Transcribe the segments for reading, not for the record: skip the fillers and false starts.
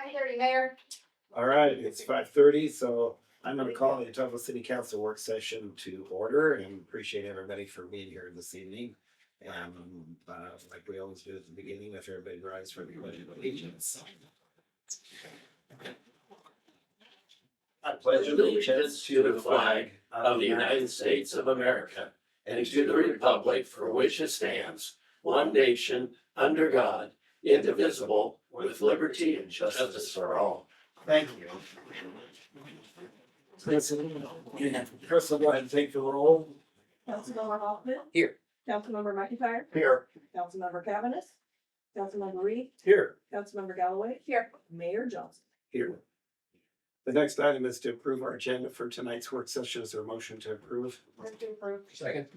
5:30, Mayor. All right, it's 5:30, so I'm gonna call the Ottumwa City Council work session to order and appreciate everybody for being here this evening. And like we always do at the beginning, if everybody rise for the pledge of allegiance. I pledge allegiance to the flag of the United States of America and to the republic for which it stands, one nation, under God, indivisible, with liberty and justice for all. Thank you. Chris will go ahead and take the roll. Councilmember Hoffman. Here. Councilmember McIntyre. Here. Councilmember Cavanagh. Councilmember Reed. Here. Councilmember Galloway. Here. Mayor Johnson. Here. The next item is to approve our agenda for tonight's work session. Is there a motion to approve? Move to approve. Second.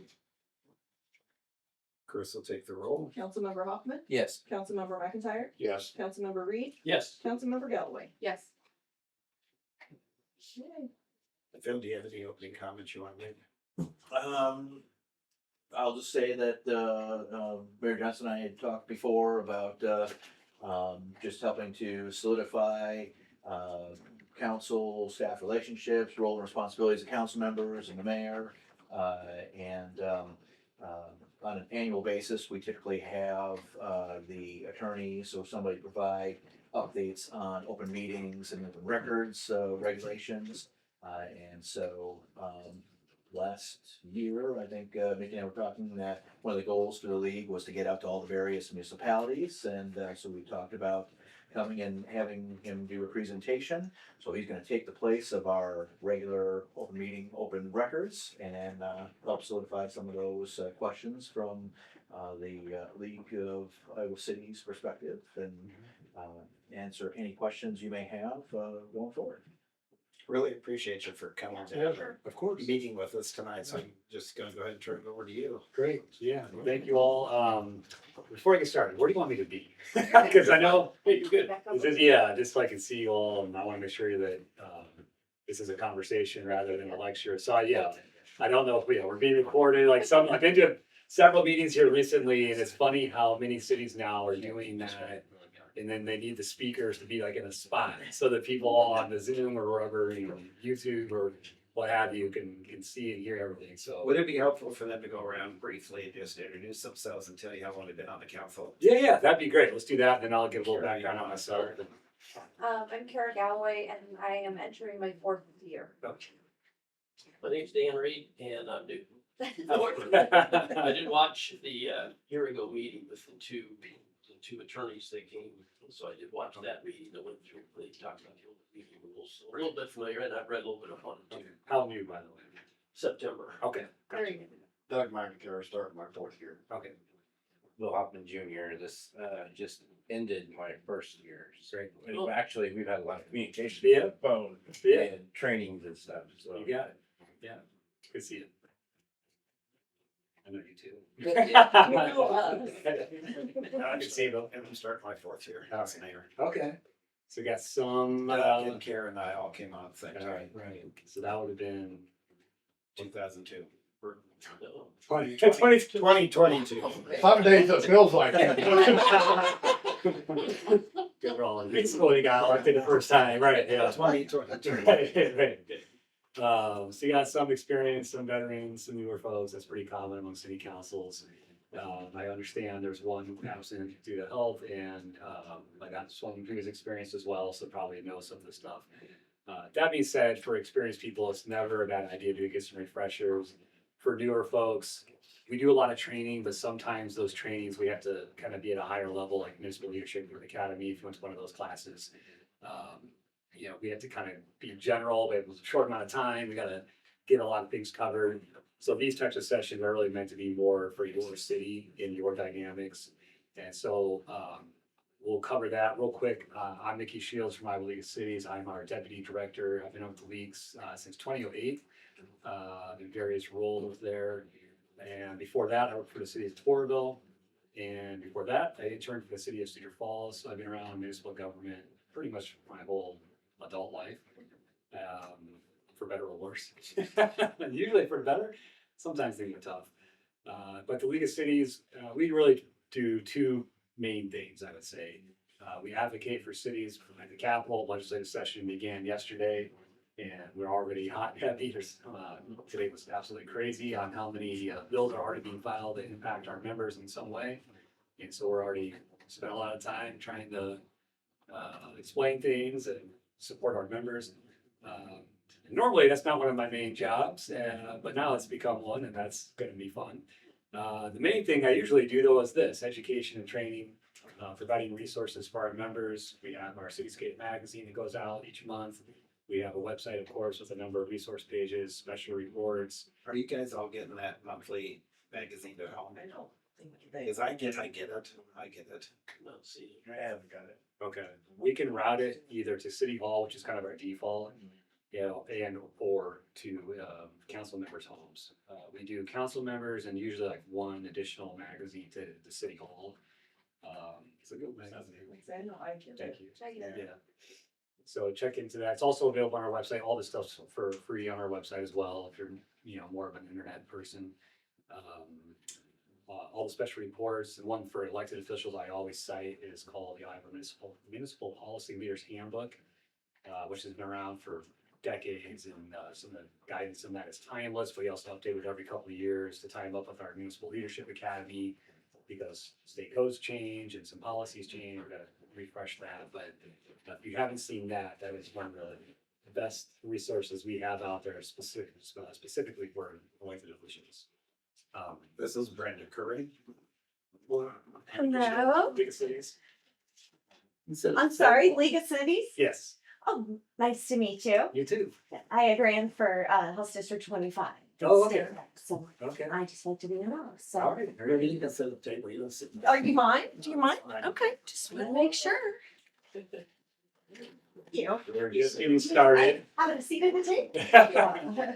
Chris will take the roll. Councilmember Hoffman. Yes. Councilmember McIntyre. Yes. Councilmember Reed. Yes. Councilmember Galloway. Yes. Okay. Phil, do you have any opening comments you want to make? I'll just say that Mayor Johnson and I had talked before about just helping to solidify council staff relationships, role and responsibilities of council members and the mayor. And on an annual basis, we typically have the attorneys, so somebody provide updates on open meetings and open records regulations. And so last year, I think Mickey and I were talking that one of the goals for the league was to get out to all the various municipalities. And so we talked about coming and having him do a presentation. So he's going to take the place of our regular open meeting, open records, and help solidify some of those questions from the League of Iowa City's perspective, and answer any questions you may have going forward. Really appreciate you for coming Yeah, down and of course. meeting with us tonight. So I'm just gonna go ahead and turn it over to you. Great, yeah, thank you all. Before I get started, where do you want me to be? Because I know, Hey, you're good. yeah, just so I can see you all, and I want to make sure that this is a conversation rather than a lecture. So yeah, I don't know if we're being recorded, I've been to several meetings here recently, and it's funny how many cities now are doing that. And then they need the speakers to be like in a spot so that people all on the Zoom or wherever, YouTube or what have you can see and hear everything. So Would it be helpful for them to go around briefly and just introduce themselves and tell you how long they've been on the council? yeah, that'd be great. Let's do that, and then I'll give a little background on myself. I'm Kara Galloway, and I am entering my 4th year. My name's Dan Reed, and I'm new. I did watch the year ago meeting with the two attorneys that came, so I did watch that meeting. I went through, they talked about the open meeting rules, so we're a little bit familiar, and I've read a little bit up on it too. How new, by the way? September. Okay. Very good. Doug McIntyre, starting my 4th year. Okay. Bill Hoffman Jr. This just ended my 1st year. Great. And actually, we've had a lot of communication Yeah. via phone Yeah. and trainings and stuff. So You got it. Yeah. Good to see you. I know you too. I can see them. And I'm starting my 4th year as mayor. Okay. So we got some. And Kara and I all came on at the same All time, right. So that would have been 2002. No. 2022. some days it feels like it. good rolling. It's cool you got elected the first time, right? Yeah. 2022. Right. So you got some experience, some veterans, some newer folks. That's pretty common among city councils. I understand there's one absent due to health, and I got some previous experience as well, so probably know some of the stuff. That being said, for experienced people, it's never a bad idea to get some refreshers. For newer folks, we do a lot of training, but sometimes those trainings we have to kind of be at a higher level, like Municipal Leadership Academy. If you went to one of those classes, we have to kind of be general. We have a short amount of time. We got to get a lot of things covered. So these types of sessions are really meant to be more for your city and your dynamics. And so we'll cover that real quick. I'm Mickey Shields from Iowa League of Cities. I'm our deputy director. I've been with the leagues since 2008 in various roles there. And before that, I worked for the city of Tourville. And before that, I interned for the city of Cedar Falls. So I've been around municipal government pretty much my whole adult life, for better or worse. Usually for better. Sometimes things are tough. But the League of Cities, we really do two main things, I would say. We advocate for cities. The Capitol legislative session began yesterday, and we're already hot and heavy. Today was absolutely crazy on how many bills are already being filed that impact our members in some way. And so we're already spent a lot of time trying to explain things and support our members. Normally, that's not one of my main jobs, but now it's become one, and that's going to be fun. The main thing I usually do, though, is this: education and training, providing resources for our members. We have our Cityscape magazine that goes out each month. We have a website, of course, with a number of resource pages, special reports. Are you guys all getting that monthly magazine at home? I don't think they. Because I get it. Let's see. I haven't got it. Okay. We can route it either to City Hall, which is kind of our default, and or to council members' homes. We do council members and usually like one additional magazine to the City Hall. It's a good magazine. I know, I get Thank it. you. Check it out. Yeah. So check into that. It's also available on our website. All this stuff's for free on our website as well, if you're more of an internet person. All the special reports, the one for elected officials I always cite is called the Iowa Municipal Policy Leaders Handbook, which has been around for decades, and some of the guidance in that is timeless. We also update it every couple of years to tie them up with our Municipal Leadership Academy, because state codes change and some policies change. We're gonna refresh that. But if you haven't seen that, that is one of the best resources we have out there, specifically for elected officials. This is Brenda Curry. Hello. Big cities. I'm sorry, League of Cities? Yes, Oh, nice to meet you. you too. I had ran for House District 25. Oh, okay. State rep, so Okay. I just like to be in the house. All So. right. Maybe you can sit at the table. You don't sit. Are you mine? Do you mind? Okay, just want to make sure. You. We're just getting started. Having a seat at the table?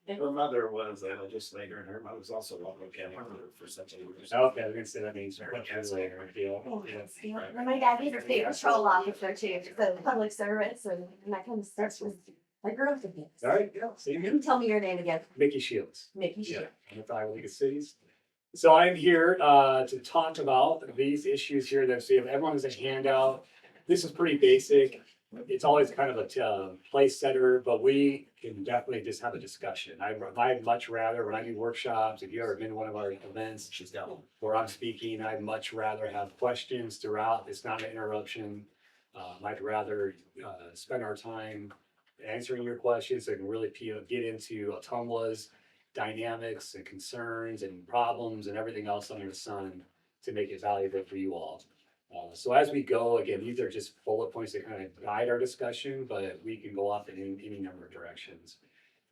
Her mother was a legislator, and her mother was also a local county clerk for such a years. Okay, I was gonna say that means later. Deal. Yeah. And my dad was a state patrol officer too, so public service and that kind of stuff was, I grew up with it. All right, yeah, see You you. can tell me your name again, Mickey Shields. Mickey. Yeah, Sure. I'm with Iowa League of Cities. So I'm here to talk about these issues here that see if everyone has a handout. This is pretty basic. It's always kind of a place setter, but we can definitely just have a discussion. I'd much rather, when I do workshops, if you ever been to one of our events, She's got one. where I'm speaking, I'd much rather have questions throughout. It's not an interruption. I'd rather spend our time answering your questions and really get into Ottumwa's dynamics and concerns and problems and everything else under the sun to make it valuable for you all. So as we go, again, these are just bullet points that kind of guide our discussion, but we can go off in any number of directions.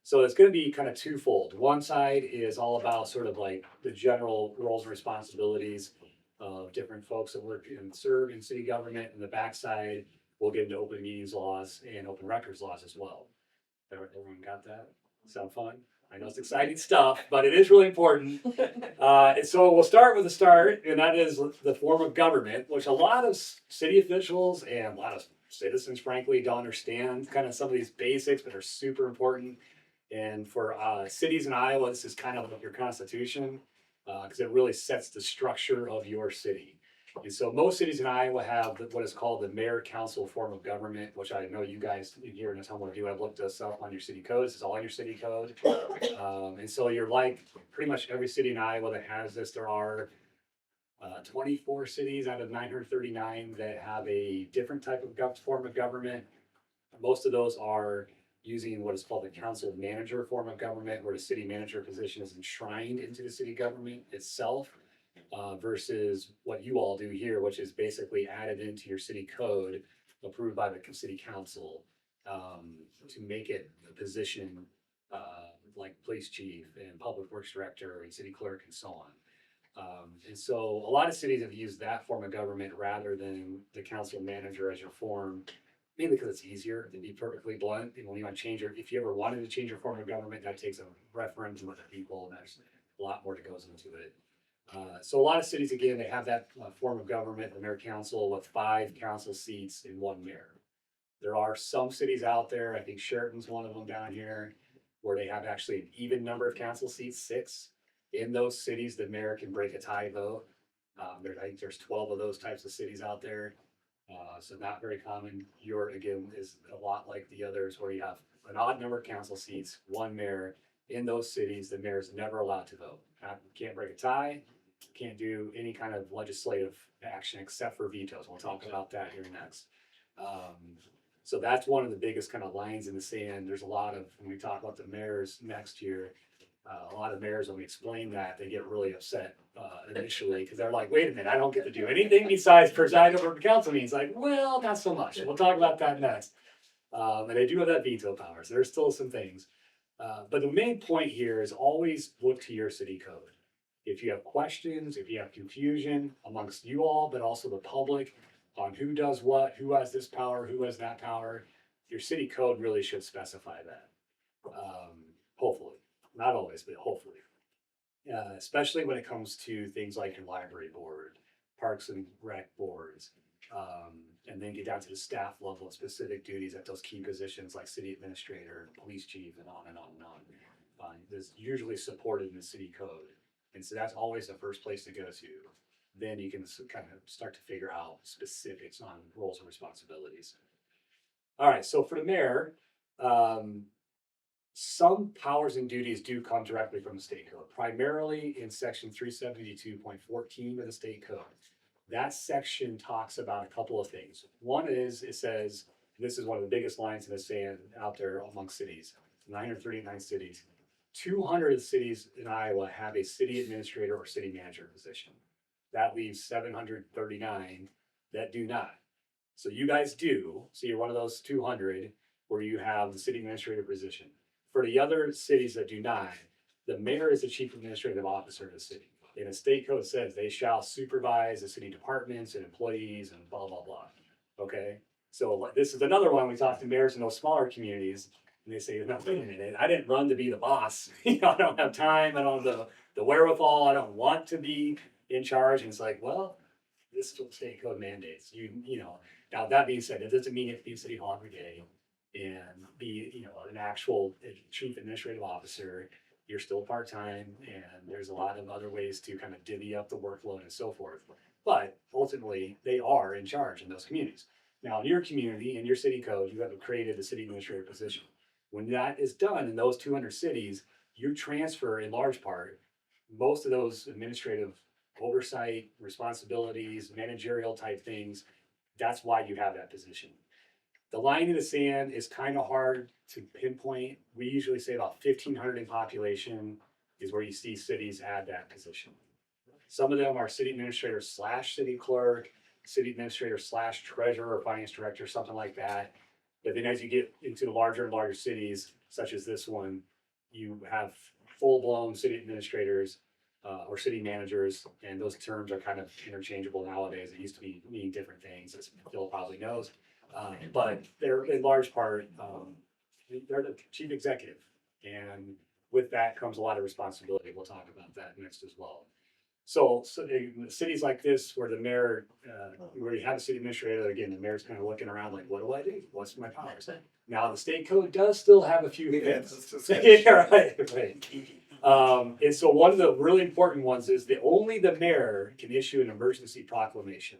So it's going to be kind of twofold. One side is all about sort of like the general roles and responsibilities of different folks that work and serve in city government. And the backside, we'll get into open meetings laws and open records laws as well. Everyone got that? Sound fun? I know it's exciting stuff, but it is really important. And so we'll start with the start, and that is the form of government, which a lot of city officials and a lot of citizens, frankly, don't understand kind of some of these basics, but are super important. And for cities in Iowa, this is kind of like your constitution, because it really sets the structure of your city. And so most cities in Iowa have what is called the mayor-council form of government, which I know you guys here in Ottumwa do. I've looked this up on your city codes. It's all in your city code. And so you're like pretty much every city in Iowa that has this. There are 24 cities out of 939 that have a different type of form of government. Most of those are using what is called the council manager form of government, where the city manager position is enshrined into the city government itself. Versus what you all do here, which is basically added into your city code, approved by the city council, to make it a position like police chief and public works director and city clerk and so on. And so a lot of cities have used that form of government rather than the council manager as your form, mainly because it's easier, to be perfectly blunt. And when you want to change if you ever wanted to change your form of government, that takes a referendum with the people, and there's a lot more that goes into it. So a lot of cities, again, they have that form of government, the mayor council, with 5 council seats and 1 mayor. There are some cities out there, I think Sheraton's one of them down here, where they have actually an even number of council seats, 6. In those cities, the mayor can break a tie vote. I think there's 12 of those types of cities out there. So not very common. Your, again, is a lot like the others where you have an odd number of council seats, one mayor. In those cities, the mayor is never allowed to vote. Can't break a tie, can't do any kind of legislative action except for vetoes. We'll talk about that here next. So that's one of the biggest kind of lines in the sand. There's a lot of, when we talk about the mayors next year, a lot of mayors, when we explain that, they get really upset initially because they're like, wait a minute, I don't get to do anything besides preside over the council meetings. Like, well, not so much. We'll talk about that next. And they do have that veto power. So there's still some things. But the main point here is always look to your city code. If you have questions, if you have confusion amongst you all, but also the public on who does what, who has this power, who has that power, your city code really should specify that. Hopefully, not always, but hopefully. Especially when it comes to things like your library board, parks and rec boards, and then get down to the staff level of specific duties at those key positions like city administrator, police chief, and on and on and on. That's usually supported in the city code. And so that's always the first place to go to. Then you can kind of start to figure out specifics on roles and responsibilities. All right, so for the mayor, some powers and duties do come directly from the state code, primarily in section 372.14 of the state code. That section talks about a couple of things. One is, it says, this is one of the biggest lines in the sand out there among cities, 939 cities. 200 cities in Iowa have a city administrator or city manager position. That leaves 739 that do not. So you guys do, so you're one of those 200 where you have the city administrator position. For the other cities that do not, the mayor is the chief administrative officer of the city. And the state code says they shall supervise the city departments and employees and blah, blah, blah. Okay, so this is another one. We talk to mayors in those smaller communities and they say, no, wait a minute, I didn't run to be the boss. I don't have time, I don't have the wherewithal, I don't want to be in charge. And it's like, well, this is what state code mandates. You know, now that being said, it doesn't mean you have to be in City Hall every day and be, an actual chief administrative officer. You're still part-time and there's a lot of other ways to kind of divvy up the workload and so forth. But ultimately, they are in charge in those communities. Now, in your community, in your city code, you have created the city administrator position. When that is done in those 200 cities, you transfer in large part most of those administrative oversight, responsibilities, managerial type things. That's why you have that position. The line in the sand is kind of hard to pinpoint. We usually say about 1,500 in population is where you see cities add that position. Some of them are city administrator / city clerk, city administrator / treasurer or finance director, something like that. But then as you get into the larger and larger cities, such as this one, you have full-blown city administrators or city managers, and those terms are kind of interchangeable nowadays. It used to be meaning different things, as Phil probably knows. But they're in large part, they're the chief executive. And with that comes a lot of responsibility. We'll talk about that next as well. So in cities like this, where the mayor, where you have a city administrator, again, the mayor's kind of looking around like, what do I do? What's my powers? Now, the state code does still have a few things. Yeah, right. And so one of the really important ones is only the mayor can issue an emergency proclamation.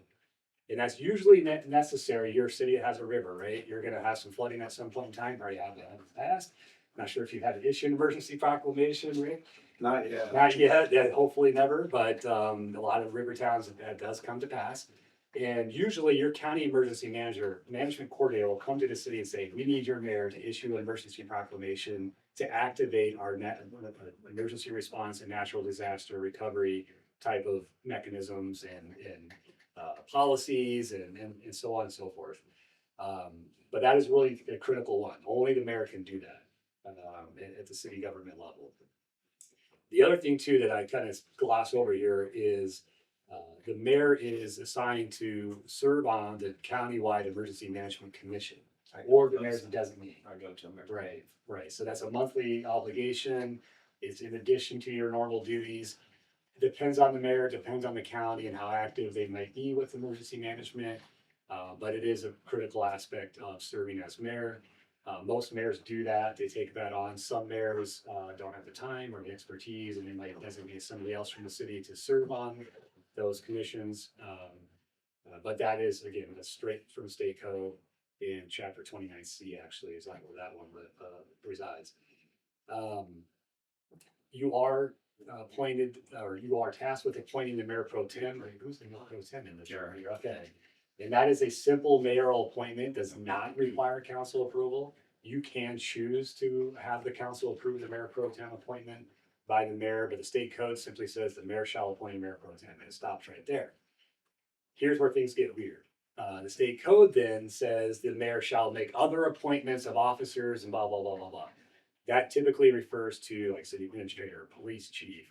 And that's usually necessary. Your city has a river, right? You're going to have some flooding at some point in time. Already have that in the past. Not sure if you've had to issue an emergency proclamation, Rick. Not yet. Not yet. Yeah, hopefully never. But a lot of river towns that does come to pass. And usually, your county emergency management coordinator will come to the city and say, "We need your mayor to issue an emergency proclamation to activate our emergency response and natural disaster recovery type of mechanisms and policies and so on and so forth." But that is really a critical one. Only the mayor can do that at the city government level. The other thing too that I kind of gloss over here is the mayor is assigned to serve on the countywide emergency management commission, or the mayor's designee. I go to them. Right. So that's a monthly obligation. It's in addition to your normal duties. It depends on the mayor, depends on the county and how active they might be with emergency management. But it is a critical aspect of serving as mayor. Most mayors do that. They take that on. Some mayors don't have the time or the expertise, and they might designate somebody else from the city to serve on those commissions. But that is, again, that's straight from state code in chapter 29C actually is like where that one resides. You are appointed, or you are tasked with appointing the mayor pro tem, or who's the mayor pro tem in the chair here? Okay. And that is a simple mayoral appointment, does not require council approval. You can choose to have the council approve the mayor pro tem appointment by the mayor, but the state code simply says the mayor shall appoint a mayor pro tem, and it stops right there. Here's where things get weird. The state code then says the mayor shall make other appointments of officers and blah, blah, blah, blah, blah. That typically refers to like city administrator, police chief,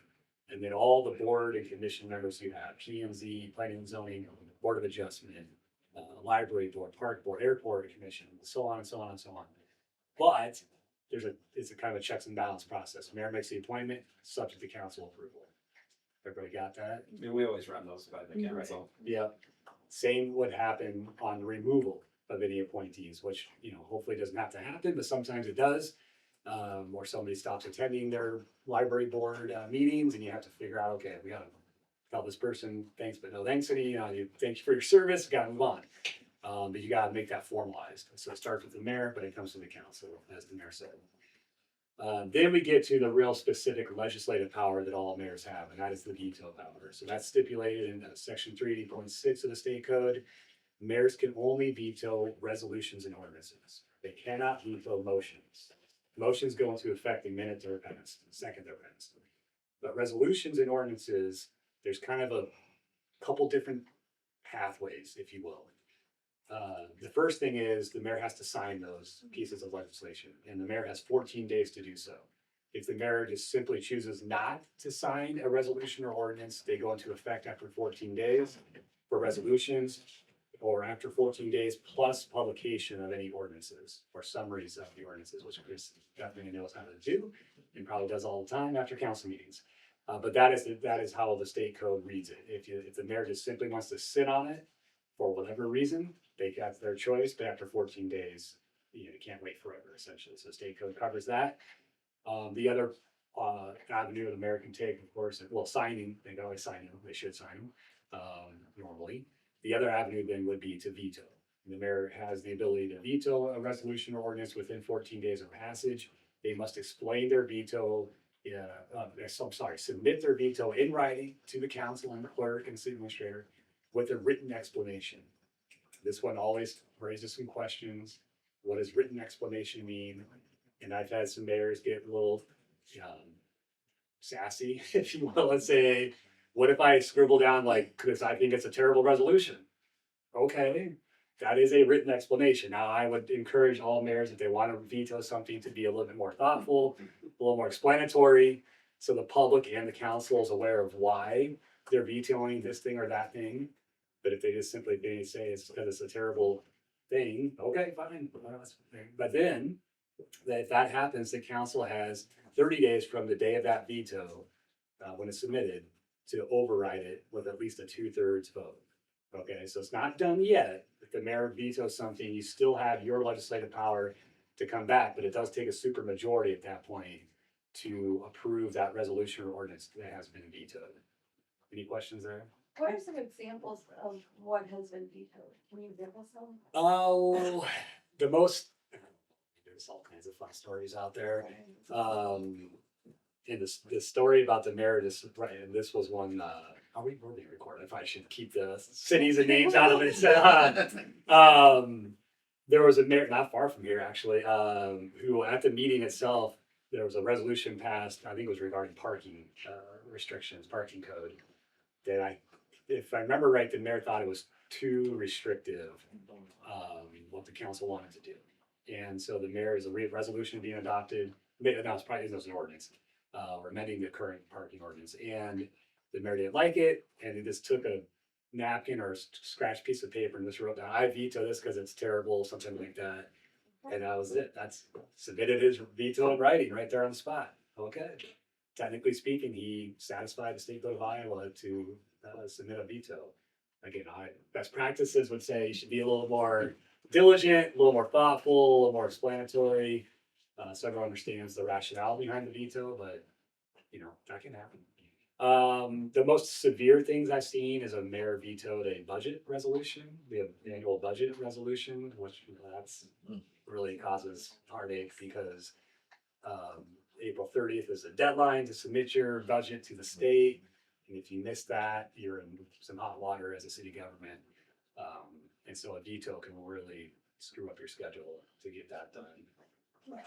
and then all the board and commission members you have, PMZ, planning and zoning, board of adjustment, library board, park board, airport commission, so on and so on and so on. But it's a kind of a checks and balance process. Mayor makes the appointment, subject to council approval. Everybody got that? I mean, we always run those by the council. Yeah. Same would happen on the removal of any appointees, which, hopefully doesn't have to happen, but sometimes it does. Or somebody stops attending their library board meetings and you have to figure out, okay, we gotta tell this person thanks, but no thanks, thank you for your service, gotta move on. But you gotta make that formalized. So it starts with the mayor, but it comes to the council, as the mayor said. Then we get to the real specific legislative power that all mayors have, and that is the veto power. So that's stipulated in section 380.6 of the state code. Mayors can only veto resolutions and ordinances. They cannot veto motions. Motions go into effect the minute they're passed, the second they're passed. But resolutions and ordinances, there's kind of a couple different pathways, if you will. The first thing is the mayor has to sign those pieces of legislation, and the mayor has 14 days to do so. If the mayor just simply chooses not to sign a resolution or ordinance, they go into effect after 14 days for resolutions, or after 14 days plus publication of any ordinances or summaries of the ordinances, which Chris definitely knows how to do and probably does all the time after council meetings. But that is how the state code reads it. If the mayor just simply wants to sit on it for whatever reason, that's their choice, but after 14 days, you can't wait forever, essentially. So state code covers that. The other avenue the mayor can take, of course, signing, they can always sign them, they should sign them normally. The other avenue then would be to veto. The mayor has the ability to veto a resolution or ordinance within 14 days of passage. They must explain their veto, submit their veto in writing to the council and the clerk and city administrator with a written explanation. This one always raises some questions. What does written explanation mean? And I've had some mayors get a little sassy, if you will, and say, what if I scribble down because I think it's a terrible resolution? Okay, that is a written explanation. Now, I would encourage all mayors, if they want to veto something, to be a little bit more thoughtful, a little more explanatory, so the public and the council is aware of why they're vetoing this thing or that thing. But if they just simply say it's because it's a terrible thing, okay, fine. But then, if that happens, the council has 30 days from the day of that veto, when it's submitted, to override it with at least a 2/3 vote. Okay, so it's not done yet. If the mayor vetoes something, you still have your legislative power to come back, but it does take a super majority at that point to approve that resolution or ordinance that has been vetoed. Any questions there? What are some examples of what has been vetoed? Can you give us some? Oh, there's all kinds of fun stories out there. And the story about the mayor, and this was one, are we being recorded? If I should keep the cities and names out of it. There was a mayor not far from here, actually, who at the meeting itself, there was a resolution passed, I think it was regarding parking restrictions, parking code, that if I remember right, the mayor thought it was too restrictive, what the council wanted to do. And so the mayor is a resolution being adopted, no, it was an ordinance, or amending the current parking ordinance. And the mayor didn't like it, and he just took a napkin or a scratch piece of paper and just wrote down, I veto this because it's terrible, something like that. And that was it. That's submitted his veto in writing right there on the spot. Okay. Technically speaking, he satisfied the state code of Iowa to submit a veto. Again, best practices would say you should be a little more diligent, a little more thoughtful, a little more explanatory. So everyone understands the rationale behind the veto, but that can happen. The most severe things I've seen is a mayor vetoed a budget resolution, the annual budget resolution, which that's really causes heartache because April 30th is the deadline to submit your budget to the state. And if you miss that, you're in some hot water as a city government. And so a veto can really screw up your schedule to get that done.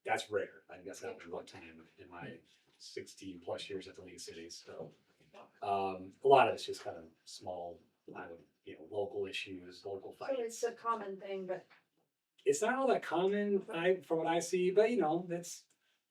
That's rare. I guess that happened one time in my 16 plus years at the League of Cities. So a lot of it's just kind of small, local issues, local So fights. it's a common thing, but It's not all that common, from what I see, but that's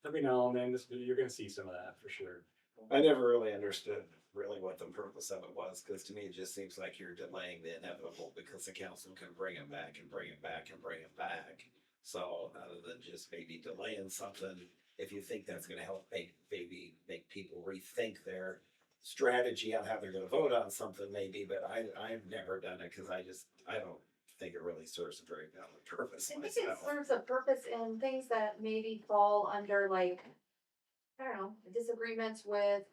every now and then you're going to see some of that for sure. I never really understood really what the purpose of it was, because to me, it just seems like you're delaying the inevitable because the council can bring it back and bring it back and bring it back. So other than just maybe delaying something, if you think that's gonna help maybe make people rethink their strategy on how they're gonna vote on something maybe, but I've never done it because I don't think it really serves a very valid purpose I think it myself. serves a purpose in things that maybe fall under like, I don't know, disagreements with,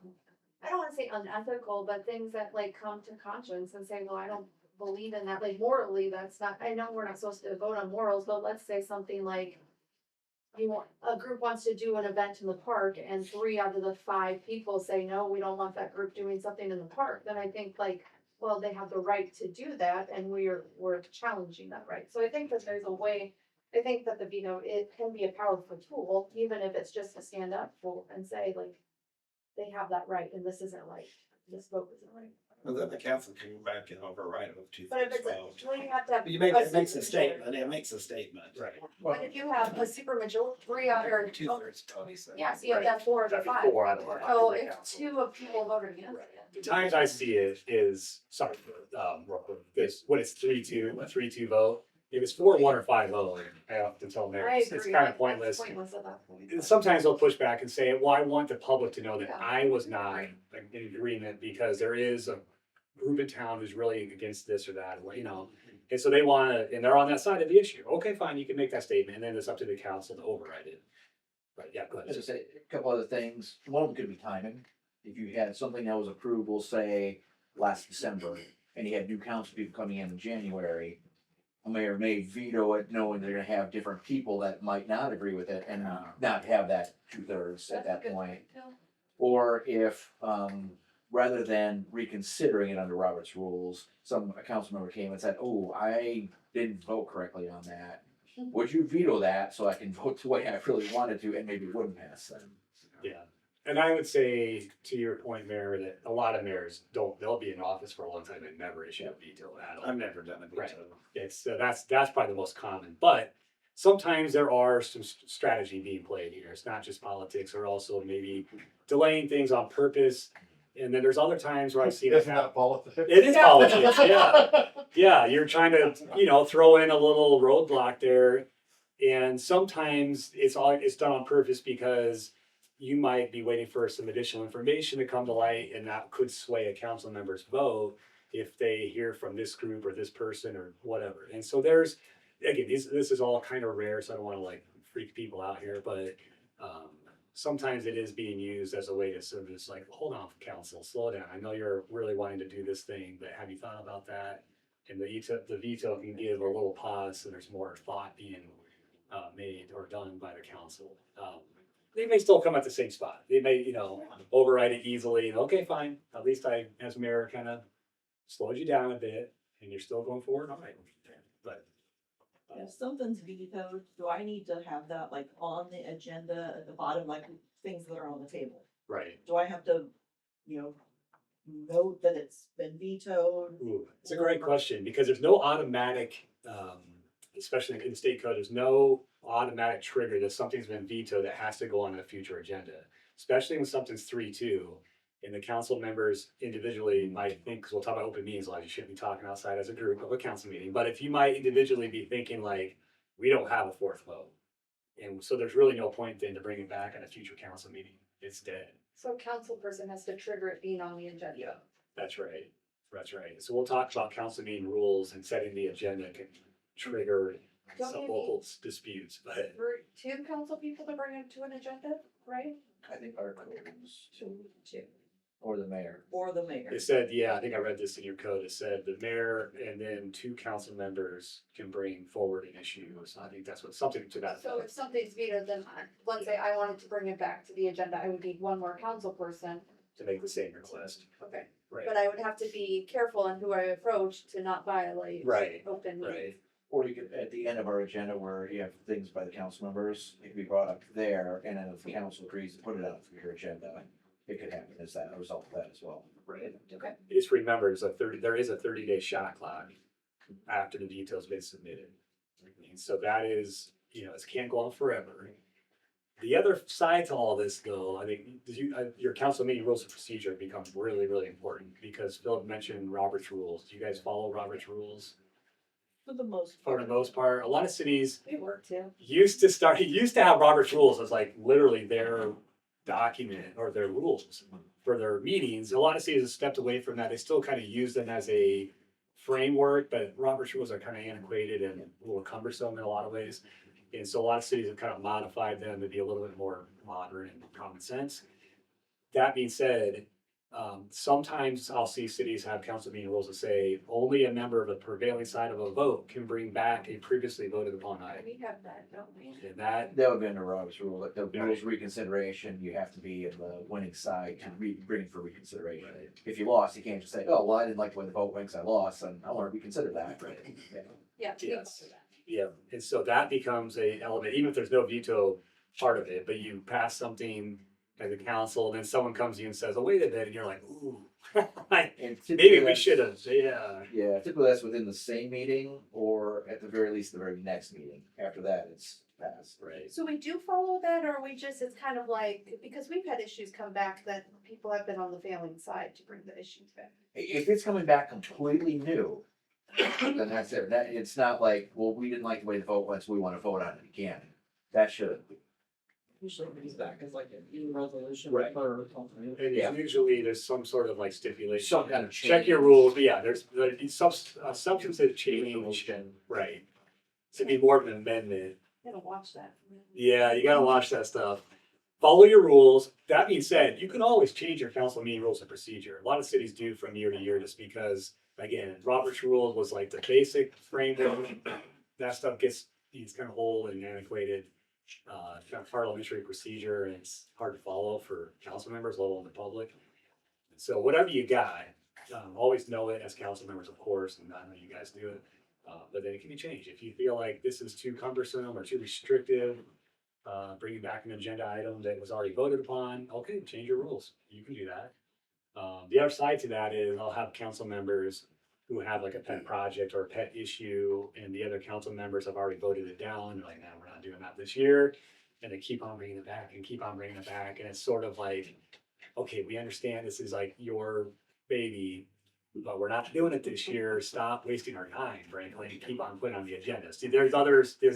I don't wanna say unethical, but things that like come to conscience and say, well, I don't believe in that, like morally, that's not, I know we're not supposed to vote on morals, but let's say something like a group wants to do an event in the park and 3 out of the 5 people say, no, we don't want that group doing something in the park, then I think like, well, they have the right to do that and we're challenging that right. So I think that there's a way, I think that the veto, it can be a powerful tool, even if it's just to stand up for and say like, they have that right and this isn't right, this vote isn't right. And then the council can go back and override it with But if 2/3 it's vote. well, you have to have. It a makes a supermajority. statement, it makes a statement. Right. But if you have a super majority, 3 out or 2/3, Tony said. yeah, so you have that 4 of the That'd be 5. 4 out of the 5 So of the if council. 2 of people voted against it. The times I see it is, sorry, when it's 3-2, a 3-2 vote. If it's 4-1 or 5-0, I have to tell Mayor, I it's agree. kind of That's pointless. Pointless at that point. And sometimes they'll push back and say, well, I want the public to know that Yeah. I was not in agreement because there is a group in town who's really against this or that, and so they want to, and they're on that side of the issue. Okay, fine, you can make that statement, and then it's up to the council to override it. But yeah, go As I ahead. say, a couple other things, one of them could be timing. If you had something that was approved, we'll say last December, and you had new council people coming in January, a mayor may veto it knowing they're gonna have different people that might not agree with it and not have that 2/3 at That's a that good point. too. Or if, rather than reconsidering it under Robert's rules, a council member came and said, oh, I didn't vote correctly on that. Would you veto that so I can vote the way I really wanted to and maybe it wouldn't pass then? Yeah, and I would say, to your point, Mayor, that a lot of mayors they'll be in office for a long time and never issue a veto at all. I've never done a Right. veto. It's that's probably the most common, but sometimes there are some strategy being played here. It's not just politics, or also maybe delaying things on purpose. And then there's other times where I've seen it Isn't happen. that politics? It is politics, yeah. Yeah, you're trying to, throw in a little roadblock there. And sometimes it's done on purpose because you might be waiting for some additional information to come to light, and that could sway a council member's vote if they hear from this group or this person or whatever. And so this is all kind of rare, so I don't want to freak people out here, but sometimes it is being used as a way to sort of just hold on, council, slow down. I know you're really wanting to do this thing, but have you thought about that? And the veto can give a little pause, so there's more thought being made or done by the council. They may still come at the same spot. They may, override it easily. And okay, fine. At least I, as mayor, kind of slowed you down a bit, and you're still going forward. All right, but If something's vetoed, do I need to have that on the agenda at the bottom, things that are on the table? right. Do I have to, note that it's been vetoed? Ooh, it's a great question because there's no automatic, especially in state code, there's no automatic trigger that something's been vetoed that has to go on a future agenda. Especially when something's 3-2 and the council members individually might think, because we'll talk about open meetings laws, you shouldn't be talking outside as a group of a council meeting. But if you might individually be thinking we don't have a 4th vote. And so there's really no point then to bring it back at a future council meeting. It's dead. So council person has to trigger it being on the agenda. Yeah, that's right. That's right. So we'll talk about council meeting rules and setting the agenda can trigger Don't some you local disputes, but For 2 council people to bring it to an agenda, right? I think our code is 2. Or the mayor. or the mayor. It said, yeah, I think I read this in your code. It said the mayor and then 2 council members can bring forward an issue. So I think that's what, something to that. So if something's vetoed, then let's say I wanted to bring it back to the agenda, I would need one more council person. To make the same request. Okay. Right. But I would have to be careful on who I approach to not violate. Right. Open meeting. Right. Or you could, at the end of our agenda where you have things by the council members, it could be brought up there, and then if the council agrees to put it on for your agenda, it could happen as that, a result of that as well. Right. Okay. Just remember, there is a 30-day shot clock after the detail's been submitted. And so that is, it can't go on forever. The other side to all this, though, I think your council meeting rules of procedure become really, really important because Phil mentioned Robert's rules. Do you guys follow Robert's rules? For the most For part. the most part, a lot of cities We work too. used to have Robert's rules as like literally their document or their rules for their meetings. A lot of cities have stepped away from that. They still kind of use them as a framework, but Robert's rules are kind of antiquated and a little cumbersome in a lot of ways. And so a lot of cities have kind of modified them to be a little bit more modern and common sense. That being said, sometimes I'll see cities have council meeting rules that say only a member of the prevailing side of a vote can bring back a previously voted upon item. We have that, don't we? And that, That would be under Robert's rule, like the rules of reconsideration, you have to be in the winning side to bring it for reconsideration. Right. If you lost, you can't just say, oh, well, I didn't like the way the vote went, 'cause I lost, and I want to reconsider that. Right. Yeah. Yeah. we Yes. do that. yeah, and so that becomes a element, even if there's no veto part of it, but you pass something as a council, and then someone comes to you and says, oh, wait a minute, and you're like, ooh. Like, And typically maybe we that's- should have, yeah. Yeah, typically that's within the same meeting, or at the very least, the very next meeting. After that, it's passed. Right. So we do follow that, or we just, it's kind of like, because we've had issues come back that people have been on the failing side to bring the issues back. If it's coming back completely new, then that's it. That, it's not like, well, we didn't like the way the vote went, so we want to vote on it again. That shouldn't be. Usually brings back as like a resolution. Right. or something. And Yeah. usually there's some sort of like stipulation. Some kind of Check your change. rules, but yeah, there's some substantive change, Motion. right? To be more of an amendment. Gotta watch that. Yeah, you gotta watch that stuff. Follow your rules. That being said, you can always change your council meeting rules of procedure. A lot of cities do from year to year just because, again, Robert's rules was like the basic framework. That stuff it's kind of old and antiquated. Kind of parliamentary procedure, and it's hard to follow for council members, let alone the public. So whatever you got, always know it as council members, of course, and I know you guys do it. But then it can be changed. If you feel like this is too cumbersome or too restrictive, bringing back an agenda item that was already voted upon, okay, change your rules. You can do that. The other side to that is I'll have council members who have like a pet project or a pet issue, and the other council members have already voted it down. They're like, no, we're not doing that this year. And they keep on bringing it back and keep on bringing it back. And it's sort of like, okay, we understand this is like your baby, but we're not doing it this year. Stop wasting our time, frankly, and keep on putting on the agenda. See, there's the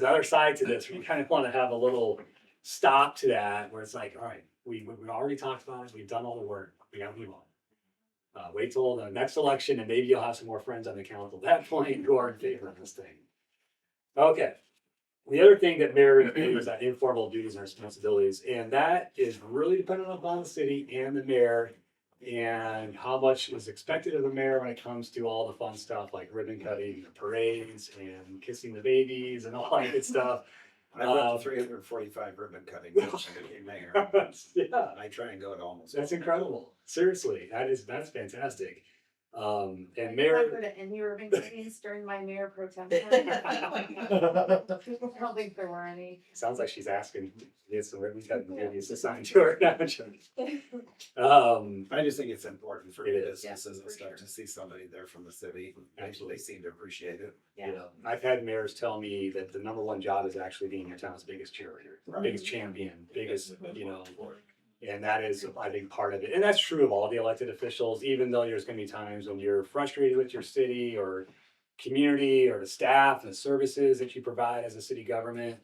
other side to this. We kind of want to have a little stop to that where it's like, all right, we already talked about it. We've done all the work. We got to move on. Wait till the next election and maybe you'll have some more friends on the council at that point who are in favor of this thing. Okay. The other thing that mayor is that informal duties and responsibilities, and that is really dependent upon the city and the mayor and how much is expected of the mayor when it comes to all the fun stuff like ribbon cutting, the parades, and kissing the babies and all that good stuff. I've got 345 ribbon cutting since I became mayor. Yeah, I try and go to almost. that's incredible. Seriously, that's fantastic. And I mayor. go to any urban meetings during my mayor pro tem time. I don't think there were any. Sounds like she's asking to get some ribbon cutting duties assigned to her. No, I'm joking. I just think it's important for It is. businesses and for stuff sure. to see somebody there from the city. Absolutely. They seem to appreciate it. You know, I've had mayors tell me that the number one job is actually being your town's biggest cheerleader, Right. biggest champion, biggest, and that is, I think, part of it. And that's true of all the elected officials, even though there's gonna be times when you're frustrated with your city or community or the staff and the services that you provide as a city government.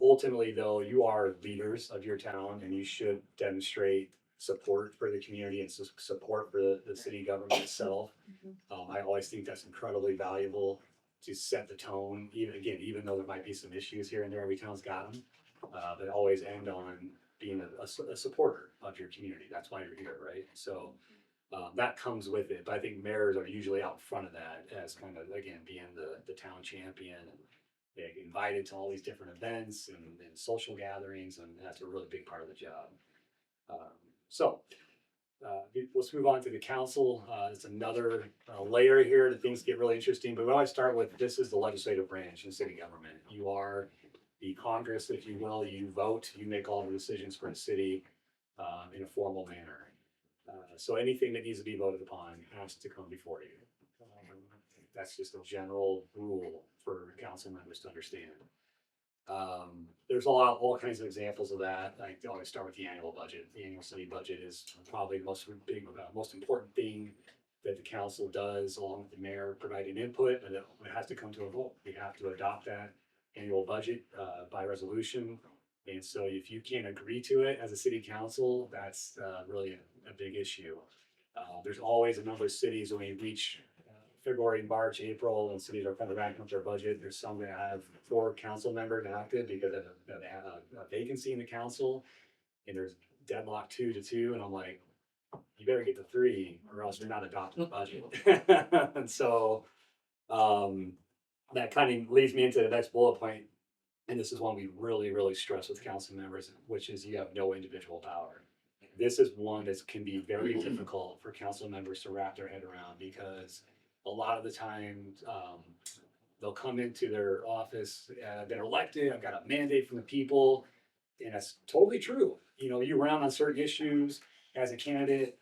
Ultimately, though, you are leaders of your town and you should demonstrate support for the community and support for the city government itself. I always think that's incredibly valuable to set the tone, even though there might be some issues here and there, every town's got them. But always end on being a supporter of your community. That's why you're here, right? So that comes with it. But I think mayors are usually out front of that as kind of, again, being the town champion. And they get invited to all these different events and social gatherings, and that's a really big part of the job. So let's move on to the council. It's another layer here that things get really interesting, but we always start with this is the legislative branch in city government. You are the Congress, if you will. You vote, you make all the decisions for the city in a formal manner. So anything that needs to be voted upon has to come before you. That's just a general rule for council members to understand. There's all kinds of examples of that. I always start with the annual budget. The annual city budget is probably the most important thing that the council does, along with the mayor providing input, and it has to come to a vote. We have to adopt that annual budget by resolution. And so if you can't agree to it as a city council, that's really a big issue. There's always a number of cities when we reach February, March, April, and cities are kind of wrapping up their budget. There's some that have 4 council members active because they have a vacancy in the council, and there's deadlock 2-2, and I'm like, you better get to 3 or else you're not adopting the budget. And so that kind of leads me into the next bullet point, and this is one we really, really stress with council members, which is you have no individual power. This is one that can be very difficult for council members to wrap their head around, because a lot of the time they'll come into their office, they're elected, I've got a mandate from the people, and that's totally true. You know, you run on certain issues as a candidate,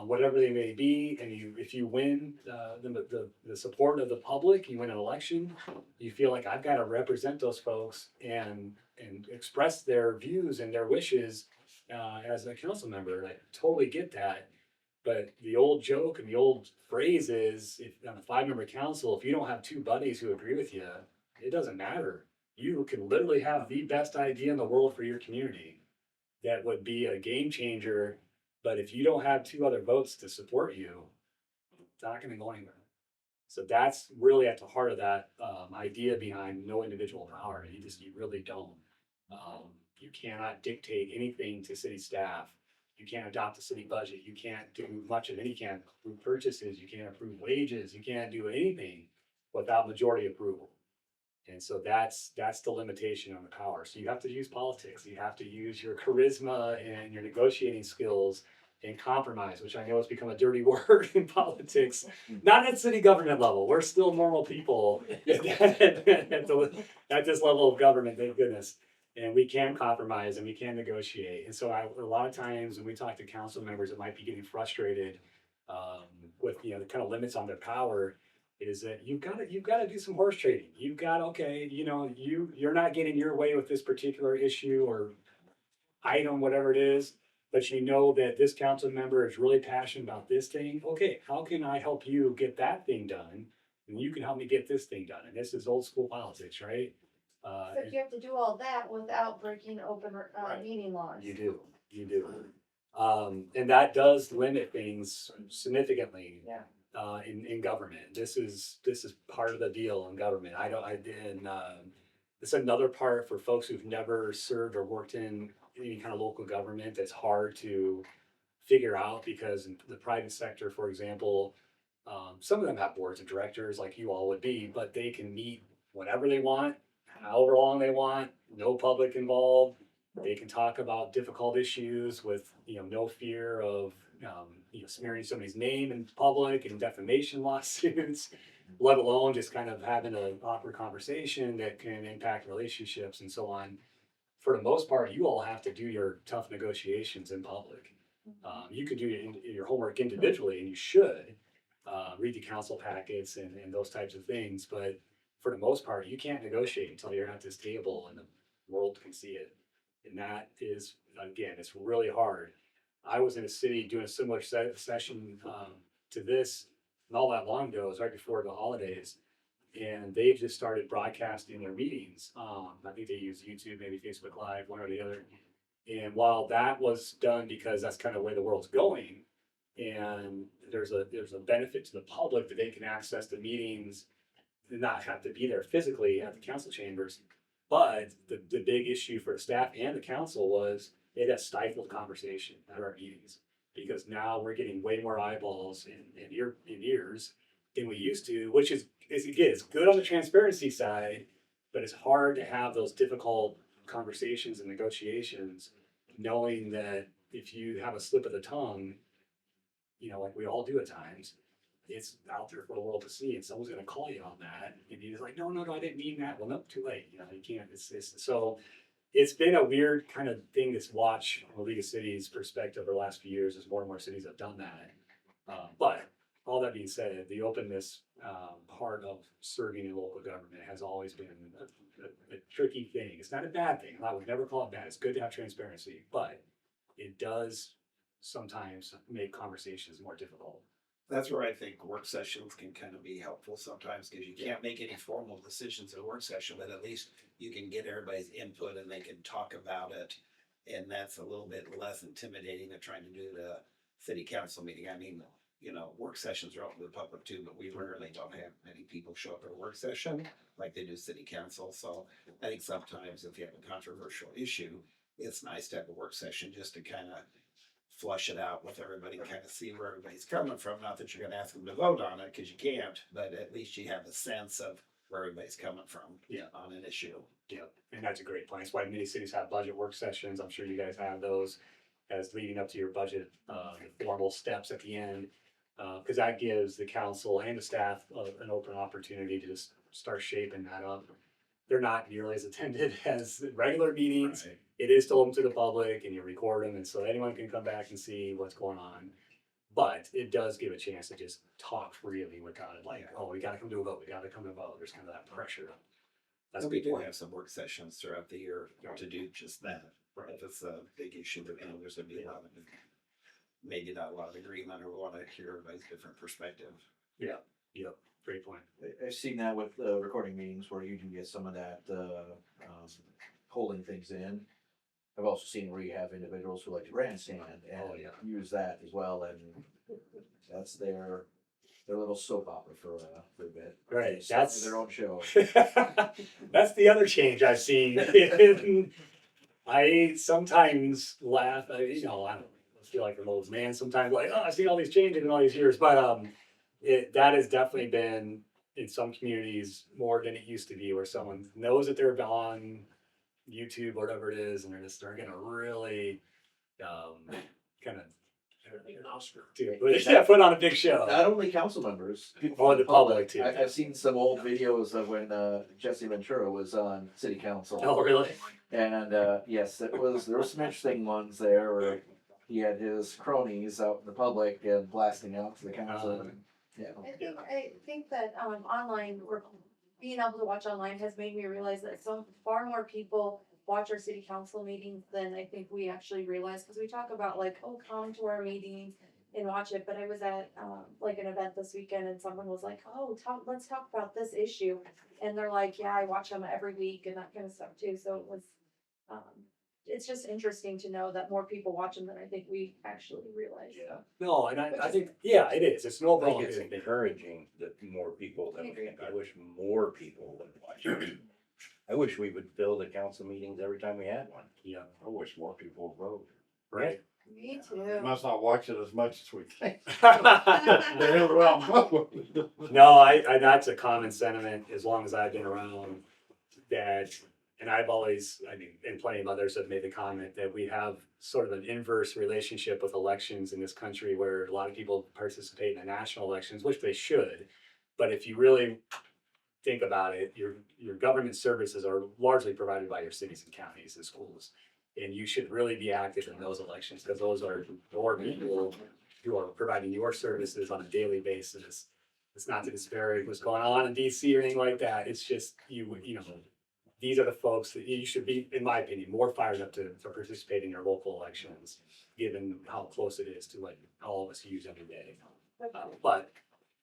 whatever they may be, and if you win the support of the public, you win an election, you feel like I've got to represent those folks and express their views and their wishes as a council member. I totally get that. But the old joke and the old phrase is, if on a 5-member council, if you don't have 2 buddies who agree with you, it doesn't matter. You can literally have the best idea in the world for your community that would be a game changer. But if you don't have 2 other votes to support you, it's not going to go anywhere. So that's really at the heart of that idea behind no individual power. You really don't. You cannot dictate anything to city staff. You can't adopt a city budget. You can't do much of any. You can't approve purchases. You can't approve wages. You can't do anything without majority approval. And so that's the limitation on the power. So you have to use politics. You have to use your charisma and your negotiating skills and compromise, which I know has become a dirty word in politics. Not at city government level. We're still normal people at this level of government, thank goodness. And we can compromise and we can negotiate. And so a lot of times when we talk to council members that might be getting frustrated with the kind of limits on their power, is that you've got to do some horse trading. You've got, okay, you're not getting your way with this particular issue or item, whatever it is, but you know that this council member is really passionate about this thing. Okay, how can I help you get that thing done? And you can help me get this thing done. And this is old school politics, right? But you have to do all that without breaking open meeting laws. You do. And that does limit things significantly. Yeah. In government, this is part of the deal in government. It's another part for folks who've never served or worked in any kind of local government that's hard to figure out, because in the private sector, for example, some of them have boards of directors like you all would be, but they can meet whenever they want, however long they want, no public involved. They can talk about difficult issues with no fear of smearing somebody's name in public and defamation lawsuits, let alone just kind of having an awkward conversation that can impact relationships and so on. For the most part, you all have to do your tough negotiations in public. You can do your homework individually, and you should read the council packets and those types of things. But for the most part, you can't negotiate until you're at this table and the world can see it. And that is, again, it's really hard. I was in a city doing a similar session to this not that long ago. It was right before the holidays, and they've just started broadcasting their meetings. I think they use YouTube, maybe Facebook Live, one or the other. And while that was done because that's kind of the way the world's going, and there's a benefit to the public that they can access the meetings and not have to be there physically at the council chambers. But the big issue for the staff and the council was it has stifled conversation at our meetings. Because now we're getting way more eyeballs in ears than we used to, which is again, it's good on the transparency side, but it's hard to have those difficult conversations and negotiations, knowing that if you have a slip of the tongue, like we all do at times, it's out there for the world to see, and someone's gonna call you on that, and you're like, no, no, no, I didn't mean that. Well, no, too late. You can't. It's so. It's been a weird kind of thing to watch from a League of Cities perspective over the last few years as more and more cities have done that. But all that being said, the openness part of serving in local government has always been a tricky thing. It's not a bad thing. I would never call it bad. It's good to have transparency, but it does sometimes make conversations more difficult. That's where I think work sessions can kind of be helpful sometimes, because you can't make any formal decisions in a work session, but at least you can get everybody's input and they can talk about it. And that's a little bit less intimidating than trying to do the city council meeting. I mean, work sessions are open to the public too, but we rarely don't have many people show up at a work session like they do city council. So I think sometimes if you have a controversial issue, it's nice to have a work session just to kind of flush it out with everybody and kind of see where everybody's coming from. Not that you're gonna ask them to vote on it, because you can't, but at least you have a sense of where everybody's coming from on an issue. Yeah, and that's a great point. That's why many cities have budget work sessions. I'm sure you guys have those as leading up to your budget, formal steps at the end. Because that gives the council and the staff an open opportunity to just start shaping that up. They're not nearly as attended as regular meetings. Right. It is still open to the public, and you record them, and so anyone can come back and see what's going on. But it does give a chance to just talk freely without it like, oh, we gotta come to a vote, we gotta come to a vote. There's kind of that pressure. That's a We big do point. have some work sessions throughout the year to do just that. Right. If it's a big issue, that there's gonna be a lot of, maybe not a lot of agreement, or we wanna hear everybody's different perspective. Yeah, yep, great point. I've seen that with recording meetings where you do get some of that holding things in. I've also seen where you have individuals who like to grandstand and Oh, yeah. use that as well, and that's their little soap opera for a bit. Right, It's certainly that's- their own show. That's the other change I've seen. I sometimes laugh, I don't feel like an old man sometimes, like, oh, I've seen all these changes in all these years, but that has definitely been in some communities more than it used to be, where someone knows that they're on YouTube, whatever it is, and they're gonna really kind of Like an Oscar. put on a big show. Not only council members, people Or from the public, too. I've seen some old videos of when Jesse Ventura was on city council. Oh, really? And yes, there was some interesting ones there where he had his cronies out in the public and blasting out to the council. Yeah. I think that online, or being able to watch online has made me realize that far more people watch our city council meetings than I think we actually realize, because we talk about like, oh, come to our meetings and watch it. But I was at like an event this weekend, and someone was like, oh, let's talk about this issue, and they're like, yeah, I watch them every week and that kind of stuff too. So it was it's just interesting to know that more people watch them than I think we actually realize. Yeah. No, and I think, yeah, it is. It's an I overall think it's good thing. encouraging that more people, I agree. I wish more people would watch it. I wish we would fill the council meetings every time we had one. Yeah, I wish more people would vote. right. Me They too. must not watch it as much as we think. They're around vote. No, I that's a common sentiment as long as I've been around, that, and I've always, I mean, and plenty of others have made the comment that we have sort of an inverse relationship with elections in this country, where a lot of people participate in the national elections, which they should. But if you really think about it, your government services are largely provided by your cities and counties and schools. And you should really be active in those elections, because those are your people who are providing your services on a daily basis. It's not to disparage what's going on in DC or anything like that. It's just, these are the folks that you should be, in my opinion, more fired up to participate in your local elections, given how close it is to what all of us use every day. But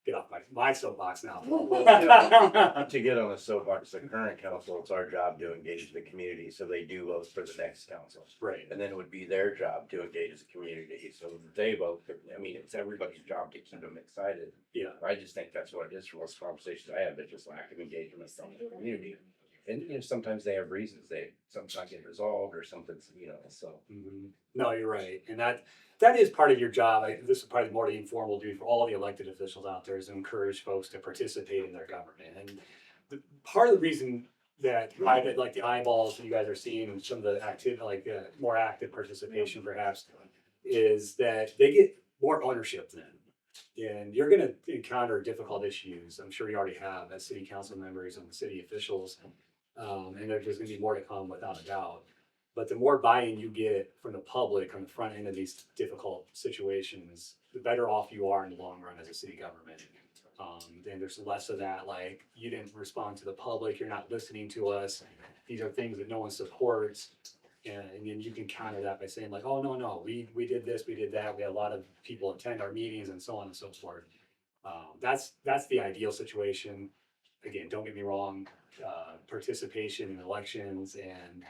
get off my soapbox now. To get on the soapbox, the current council, it's our job to engage the community, so they do vote for the next council. Right. And then it would be their job to engage the community, so they vote, I mean, it's everybody's job to keep them excited. Yeah. I just think that's what it is from most conversations I have, it's just lack of engagement from the community. and, you know, sometimes they have reasons, something's not getting resolved or something's, you know, so. Mhm. No, you're right, and that is part of your job. This is probably more the informal duty for all the elected officials out there is to encourage folks to participate in their government. And part of the reason that I like the eyeballs that you guys are seeing and some of the active, like more active participation, perhaps, is that they get more ownership then. And you're going to encounter difficult issues. I'm sure you already have as city council members and city officials, and there's going to be more to come without a doubt. But the more buy-in you get from the public on the front end of these difficult situations, the better off you are in the long run as a city government. Then there's less of that, like, you didn't respond to the public, you're not listening to us. These are things that no one supports. And then you can counter that by saying like, oh, no, we did this, we did that. We had a lot of people attend our meetings and so on and so forth. That's the ideal situation. Again, don't get me wrong, participation in elections and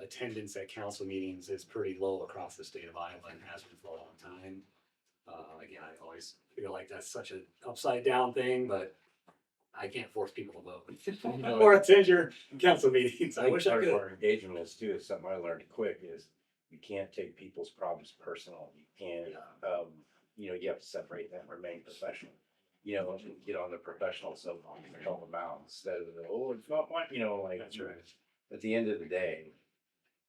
attendance at council meetings is pretty low across the state of Iowa and has been for a long time. Again, I always feel like that's such an upside down thing, but I can't force people to vote or attend your council meetings. I wish I Part of could. our engagement is too, is something I learned quick is you can't take people's problems personal. You can't, you know, you have to separate them, remain professional. You know, and get on the professional soapbox and help them out instead of the, oh, it's not my, you know, like. That's right. At the end of the day,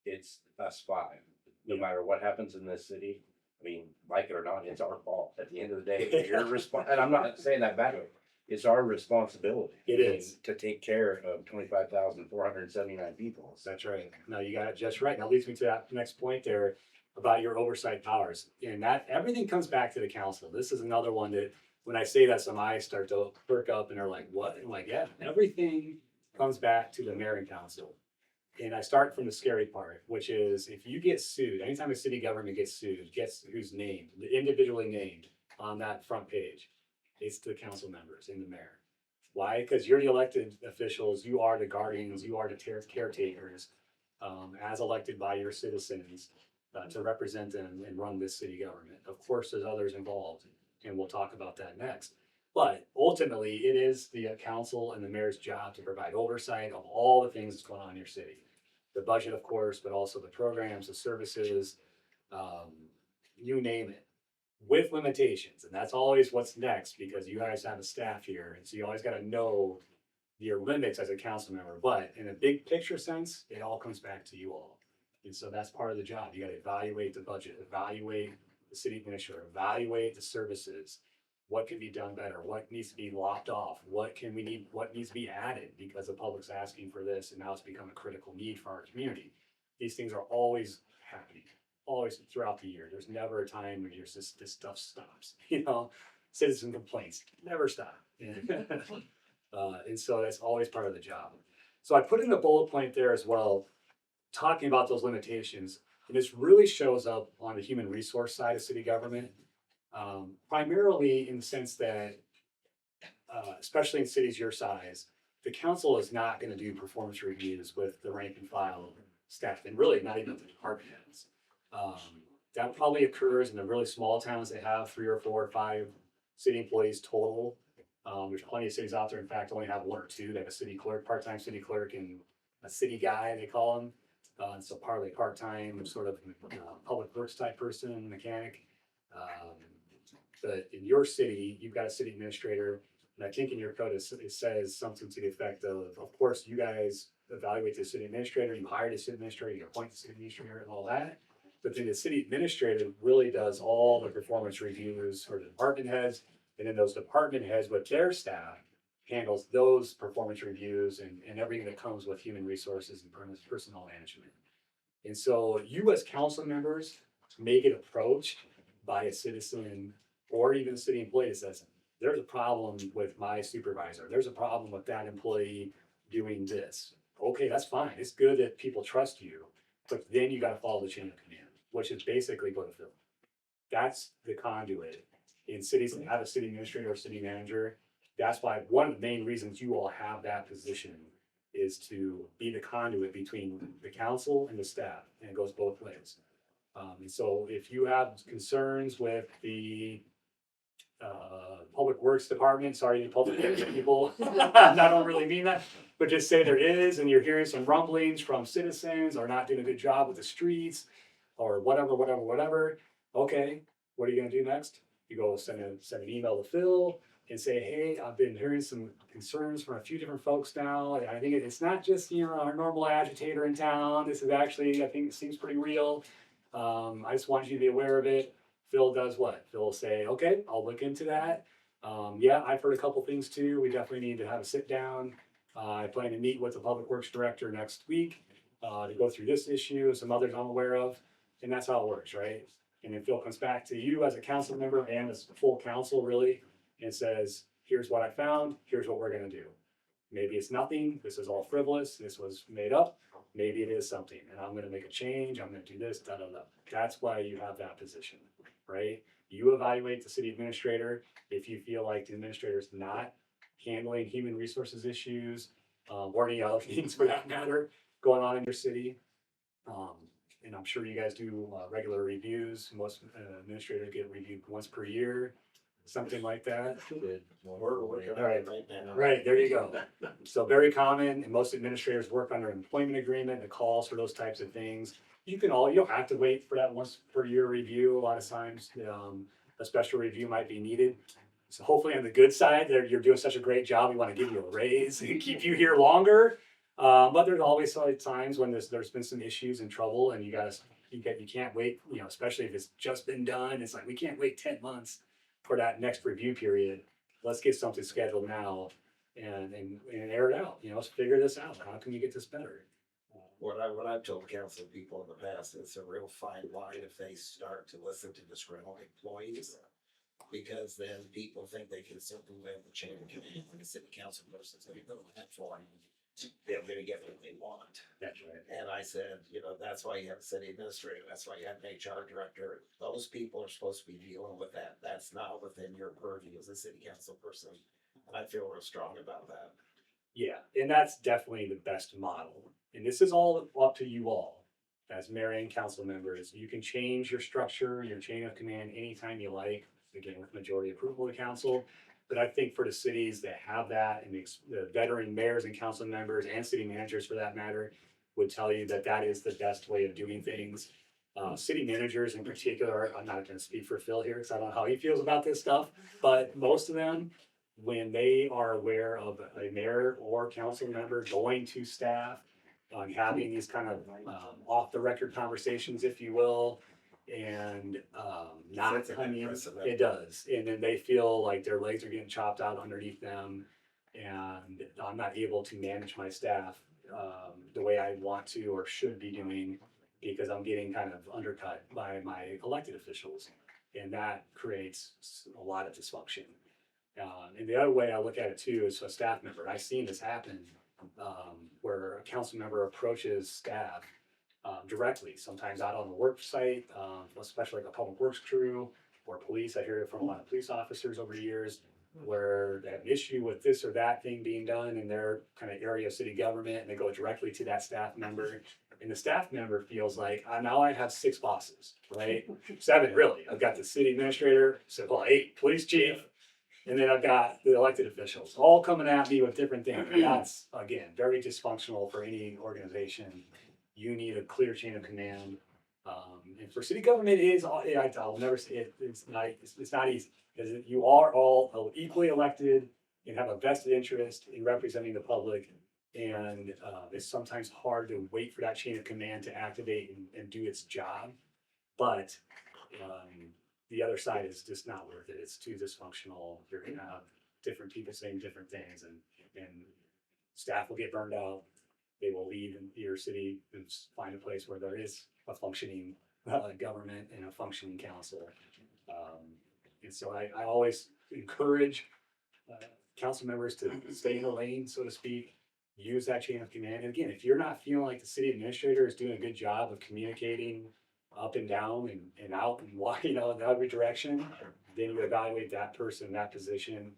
it's us five. No matter what happens in this city, I mean, like it or not, it's our fault. At the end of the day, you're and I'm not saying that badly. It's our responsibility. It is. To take care of 25,479 people. That's right. No, you got it just right. That leads me to that next point there about your oversight powers. And that everything comes back to the council. This is another one that when I say that, some eyes start to perk up and they're like, what? I'm like, yeah, everything comes back to the mayor and council. And I start from the scary part, which is if you get sued, anytime a city government gets sued, guess who's named, individually named on that front page? It's the council members and the mayor. Why? Because you're the elected officials, you are the guardians, you are the caretakers, as elected by your citizens to represent them and run this city government. Of course, there's others involved, and we'll talk about that next. But ultimately, it is the council and the mayor's job to provide oversight of all the things that's going on in your city. The budget, of course, but also the programs, the services, you name it, with limitations. And that's always what's next because you guys have a staff here. And so you always got to know your limits as a council member. But in a big picture sense, it all comes back to you all. And so that's part of the job. You got to evaluate the budget, evaluate the city administrator, evaluate the services. What can be done better? What needs to be lopped off? What needs to be added because the public's asking for this and now it's become a critical need for our community. These things are always happening, always throughout the year. There's never a time when this stuff stops, you know, citizen complaints never stop. And so that's always part of the job. So I put in a bullet point there as well, talking about those limitations. And this really shows up on the human resource side of city government. Primarily in the sense that, especially in cities your size, the council is not going to do performance reviews with the rank and file staff, and really not even the department heads. That probably occurs in the really small towns that have 3 or 4 or 5 city employees total. There's plenty of cities out there, in fact, only have 1 or 2. They have a city clerk, part-time city clerk, and a city guy, they call him. So partly part-time, sort of public works type person, mechanic. But in your city, you've got a city administrator, and I think in your code it says something to the effect of course, you guys evaluate the city administrator, you hire the city administrator, you appoint the city administrator and all that. But then the city administrator really does all the performance reviews for the department heads, and then those department heads with their staff handles those performance reviews and everything that comes with human resources and personnel management. And so you as council members may get approached by a citizen or even a city employee that says, there's a problem with my supervisor. There's a problem with that employee doing this. Okay, that's fine. It's good that people trust you, but then you got to follow the chain of command, which is basically go to Phil. That's the conduit. In cities that have a city administrator or city manager, that's why one of the main reasons you all have that position is to be the conduit between the council and the staff, and it goes both ways. And so if you have concerns with the public works department, sorry, public works people, I don't really mean that, but just say there is, and you're hearing some rumblings from citizens, or not doing a good job with the streets, or whatever. Okay, what are you gonna do next? You go send an email to Phil and say, hey, I've been hearing some concerns from a few different folks now. I think it's not just, our normal agitator in town. This is actually, I think it seems pretty real. I just want you to be aware of it. Phil does what? Phil will say, okay, I'll look into that. Yeah, I've heard a couple things too. We definitely need to have a sit down. I plan to meet with the public works director next week to go through this issue, some others I'm aware of, and that's how it works, right? And then Phil comes back to you as a council member and as the full council really, and says, here's what I found, here's what we're gonna do. Maybe it's nothing, this is all frivolous, this was made up, maybe it is something, and I'm gonna make a change, I'm gonna do this, da da da. That's why you have that position, right? You evaluate the city administrator. If you feel like the administrator is not handling human resources issues, or any other things for that matter, going on in your city. And I'm sure you guys do regular reviews. Most administrators get reviewed once per year, something like that. We're working on it right now. Right, there you go. So very common, and most administrators work under an employment agreement that calls for thyou don't have to wait for that once per year review. A lot of times, a special review might be needed. So hopefully on the good side, you're doing such a great job, we want to give you a raise and keep you here longer. But there's always times when there's been some issues and trouble, and you can't wait, especially if it's just been done. It's like, we can't wait 10 months for that next review period. Let's get something scheduled now and air it out, let's figure this out. How can we get this better? What I've told council people in the past, it's a real fine line if they start to listen to disgruntled employees. Because then people think they can simply wave the chain of command when the city council person's gonna go that for them. They're gonna get what they want. That's right. And I said, that's why you have a city administrator, that's why you have an HR director. Those people are supposed to be dealing with that. That's not within your purview as a city council person. And I feel real strong about that. Yeah, and that's definitely the best model. And this is all up to you all as mayor and council members. You can change your structure, your chain of command anytime you like, again, with majority approval of the council. But I think for the cities that have that, and the veteran mayors and council members and city managers for that matter, would tell you that that is the best way of doing things. City managers in particular, I'm not going to speak for Phil here because I don't know how he feels about this stuff, but most of them, when they are aware of a mayor or council member going to staff, having these kind of off the record conversations, if you will, and not, it does. And then they feel like their legs are getting chopped out underneath them, and I'm not able to manage my staff the way I want to or should be doing because I'm getting kind of undercut by my elected officials. And that creates a lot of dysfunction. And the other way I look at it too is a staff member. I've seen this happen where a council member approaches staff directly, sometimes out on the work site, especially like a public works crew or police. I hear it from a lot of police officers over the years where they have an issue with this or that thing being done in their kind of area of city government, and they go directly to that staff member. And the staff member feels like, now I have 6 bosses, right? 7 really. I've got the city administrator, 8, police chief, and then I've got the elected officials all coming at me with different things. That's, again, very dysfunctional for any organization. You need a clear chain of command. And for city government, I'll never say it, it's not easy because you are all equally elected and have a vested interest in representing the public. And it's sometimes hard to wait for that chain of command to activate and do its job. But the other side is just not worth it. It's too dysfunctional. You're gonna have different people saying different things, and staff will get burned out. They will leave in your city and find a place where there is a functioning government and a functioning council. And so I always encourage council members to stay in the lane, so to speak, use that chain of command. And again, if you're not feeling like the city administrator is doing a good job of communicating up and down and out and in every direction, then you evaluate that person, that position,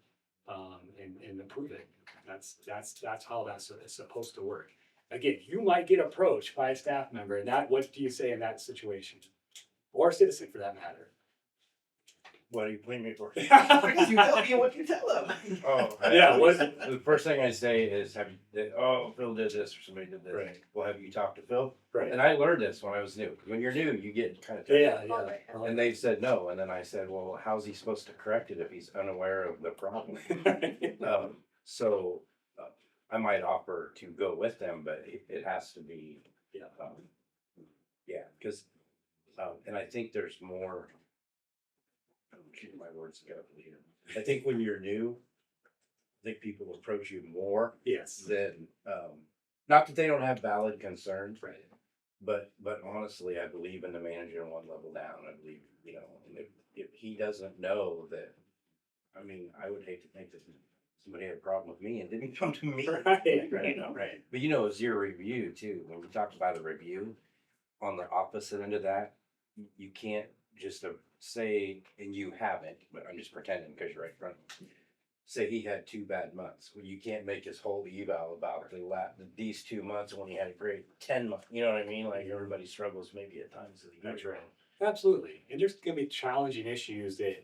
and approve it. That's how that's supposed to work. Again, you might get approached by a staff member, and what do you say in that situation? Or a citizen for that matter. What do you blame me for? You tell me what you tell them. Oh, Yeah, what- the first thing I say is, have you, oh, Phil did this or somebody did this. Right. Well, have you talked to Phil? Right. And I learned this when I was new. When you're new, you get kind of. Yeah, Oh, yeah. right. And they said no, and then I said, well, how's he supposed to correct it if he's unaware of the problem? So I might offer to go with them, but it has to be. Yeah. Yeah, because, and I think there's more. I'm keeping my words together here. I think when you're new, I think people approach you more Yes. than, not that they don't have valid concerns. Right. But honestly, I believe in the manager one level down. I believe, and if he doesn't know that, I mean, I would hate to think that somebody had a problem with me and didn't come to me. Right, You know? right. But it's your review too. When we talk about a review, on the opposite end of that, you can't just say, and you haven't, but I'm just pretending because you're right in front of me. Say he had 2 bad months. Well, you can't make his whole eval about these 2 months when he had a great 10 months. You know what I mean? Like everybody struggles maybe at times of the year. That's right. Absolutely. And there's gonna be challenging issues that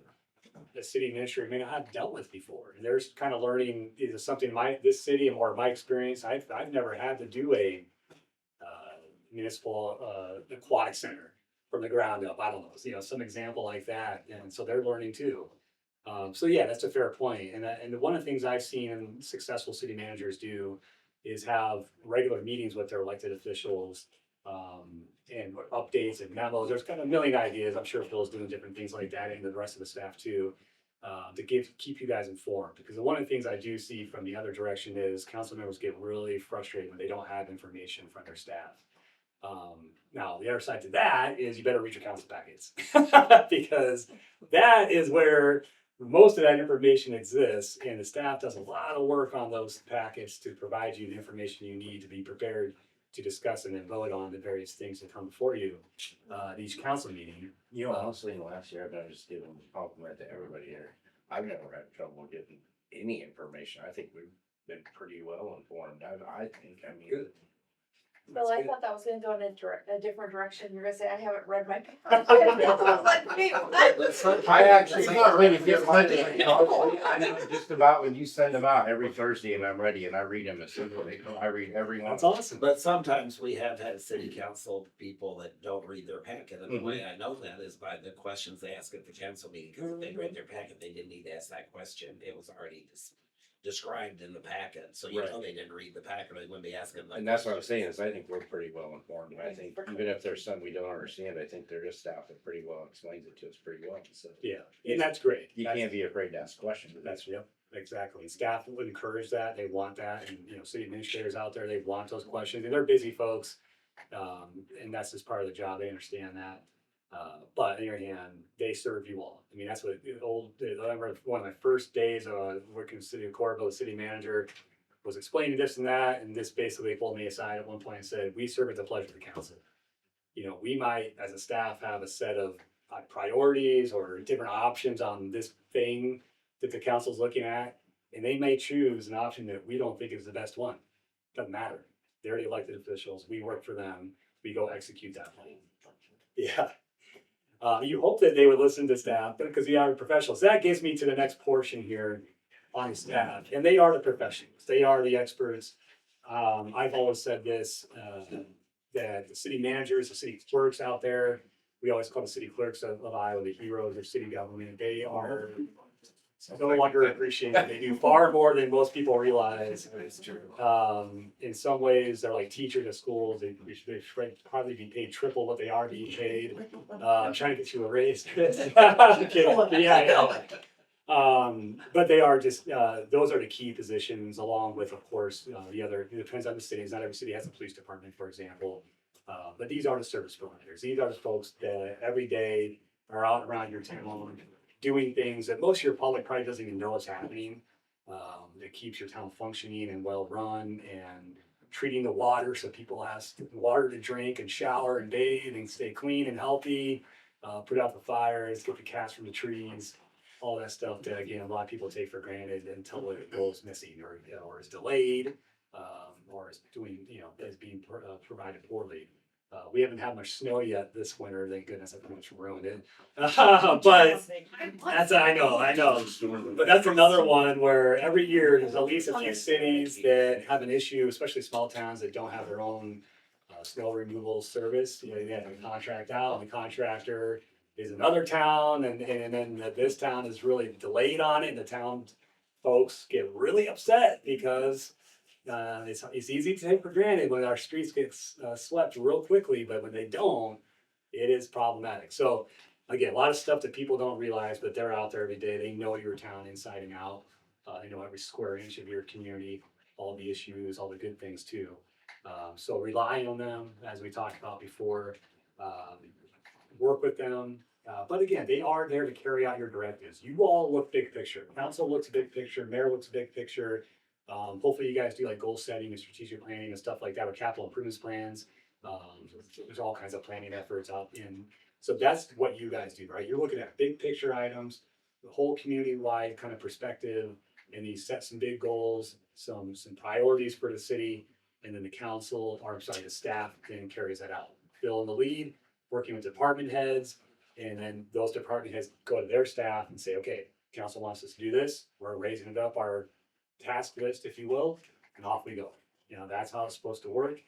the city administrator may not have dealt with before. And there's kind of learning, is something this city and more my experience, I've never had to do a municipal aquatic center from the ground up. I don't know, some example like that. And so they're learning too. So yeah, that's a fair point. And one of the things I've seen successful city managers do is have regular meetings with their elected officials, and updates and memos. There's kind of a million ideas. I'm sure Phil's doing different things like that, and the rest of the staff too, to keep you guys informed. Because one of the things I do see from the other direction is council members get really frustrated when they don't have information from their staff. Now the other side to that is you better read your council packets because that is where most of that information exists, and the staff does a lot of work on those packets to provide you the information you need to be prepared to discuss and then vote on the various things that come before you at each council meeting. Honestly, in the last year, I've been just giving a compliment to everybody here. I've never had trouble getting any information. I think we've been pretty well informed. I think, I mean. Good. Well, I thought that was gonna go in a different direction. You're gonna say, I haven't read my paper. I was like, wait, what? I actually. It's not really good. I know just about when you send them out every Thursday and I'm ready and I read them as soon as they come. I read every one. That's awesome. But sometimes we have had city council people that don't read their packet, and the way I know that is by the questions they ask at the council meeting, because if they read their packet, they didn't need to ask that question, it was already described in the packet, so you know they didn't read the packet, they wouldn't be asking. And that's what I was saying is I think we're pretty well informed. I think even if there's some we don't understand, I think their staff that pretty well explains it to us pretty well. So Yeah, and that's great. you can't be afraid to ask questions. Yep, exactly. Staff would encourage that. They want that, and city administrators out there, they want those questions, and they're busy folks, and that's just part of the job. They understand that. But on the other hand, they serve you all. I mean, that's what I remember one of my first days working in the city of Corbo, the city manager was explaining this and that, and this basically pulled me aside at one point and said, we serve at the pleasure of the council. We might, as a staff, have a set of priorities or different options on this thing that the council's looking at, and they may choose an option that we don't think is the best one. Doesn't matter. They're the elected officials. We work for them. We go execute that plan. Yeah. You hope that they would listen to staff because we are professionals. That gets me to the next portion here on staff, and they are the professionals. They are the experts. I've always said this, that the city managers, the city clerks out there, we always call the city clerks of Iowa the heroes of city government. They are no longer appreciated. They do far more than most people realize. It's true. In some ways, they're like teachers at schools. They should probably be paid triple what they are being paid. I'm trying to get you a raise. I'm kidding. Yeah. But they are just, those are the key positions, along with, of course, the other, it depends on the cities. Not every city has a police department, for example. But these are the service providers. These are the folks that every day are out around your town doing things that most of your public probably doesn't even know is happening. That keeps your town functioning and well run, and treating the water so people have water to drink and shower and bathe and stay clean and healthy. Put out the fires, get the cats from the trees, all that stuff that again a lot of people take for granted until it goes missing or is delayed, or is doing is being provided poorly. We haven't had much snow yet this winter, thank goodness, I pretty much ruined it. But that's, I know, but that's another one where every year there's at least a few cities that have an issue, especially small towns that don't have their own snow removal service. You know, they have a contract out, and the contractor is another town, and then this town is really delayed on it, and the town folks get really upset because it's easy to take for granted when our streets get swept real quickly, but when they don't, it is problematic. So again, a lot of stuff that people don't realize, but they're out there every day. They know your town inside and out. They know every square inch of your community, all the issues, all the good things too. So relying on them, as we talked about before, work with them. But again, they are there to carry out your directives. You all look big picture. Council looks big picture. Mayor looks big picture. Hopefully you guys do like goal setting and strategic planning and stuff like that with capital improvements plans. There's all kinds of planning efforts out in. So that's what you guys do, right? You're looking at big picture items, the whole community wide kind of perspective, and you set some big goals, some priorities for the city, and then the council, or sorry, the staff then carries that out. Fill in the lead, working with department heads, and then those department heads go to their staff and say, okay, council wants us to do this. We're raising it up our task list, if you will, and off we go. You know, that's how it's supposed to work.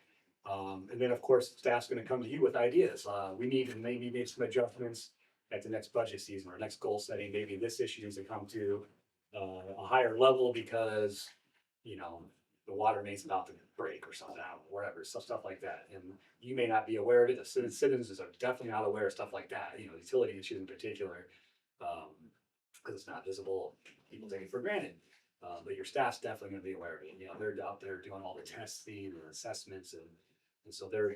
And then of course, staff's gonna come to you with ideas. We need to maybe make some adjustments at the next budget season or next goal setting. Maybe this issue needs to come to a higher level because, you know, the water main's about to break or something, whatever, stuff like that. And you may not be aware of it. The citizens are definitely not aware of stuff like that, you know, utility issues in particular, because it's not visible, people take it for granted. But your staff's definitely gonna be aware of it. You know, they're out there doing all the testing and assessments, and so their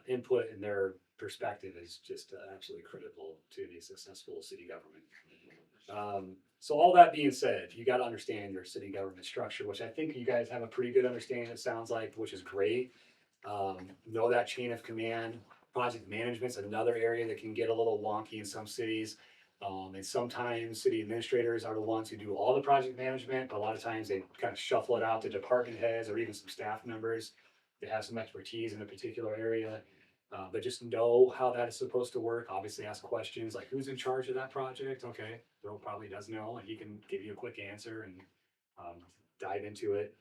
input and their perspective is just absolutely critical to the successful city government. So all that being said, you got to understand your city government structure, which I think you guys have a pretty good understanding, it sounds like, which is great. Know that chain of command. Project management's another area that can get a little wonky in some cities. And sometimes city administrators are the ones who do all the project management, but a lot of times they kind of shuffle it out to department heads or even some staff members that have some expertise in a particular area. But just know how that is supposed to work. Obviously ask questions like who's in charge of that project? Okay, Bill probably does know, and he can give you a quick answer and dive into it.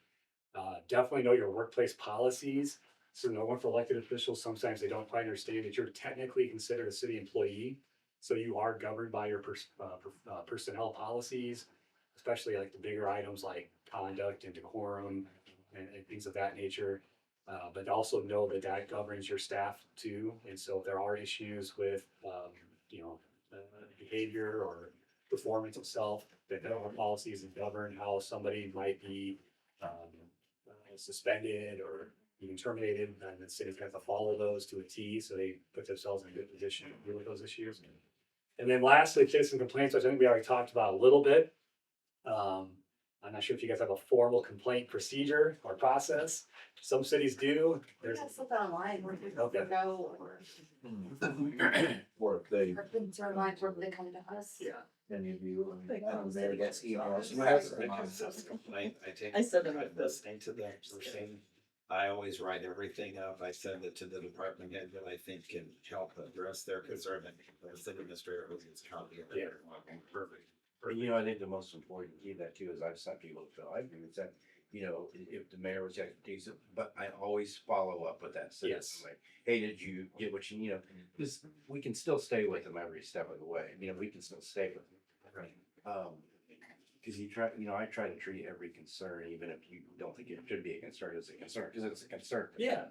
Definitely know your workplace policies. So no one for elected officials, sometimes they don't quite understand that you're technically considered a city employee. So you are governed by your personnel policies, especially like the bigger items like conduct and decorum and things of that nature. But also know that that governs your staff too. And so if there are issues with, you know, behavior or performance itself, that there are policies that govern how somebody might be suspended or even terminated, and the city's got to follow those to a T, so they put themselves in a good position to deal with those issues. And then lastly, citizen complaints, which I think we already talked about a little bit. I'm not sure if you guys have a formal complaint procedure or process. Some cities do. We There's have something online where people Okay. can go or Or if they, things are lines where they come to us. Yeah. any of you, maybe gets emails. I said it. I'm listening to them, saying, I always write everything up. I send it to the department head that I think can help address their concern. And the city administrator who gets copy of it. Perfect. And you know, I think the most important key to that too is I've sent people to fill. I agree with that. You know, if the mayor was decent, but I always follow up with that citizen. Yes. Like, hey, did you get what you, because we can still stay with them every step of the way. You know, we can still stay with them. Right. Because I try to treat every concern, even if you don't think it should be a concern, as a concern, because it's a concern. Yeah.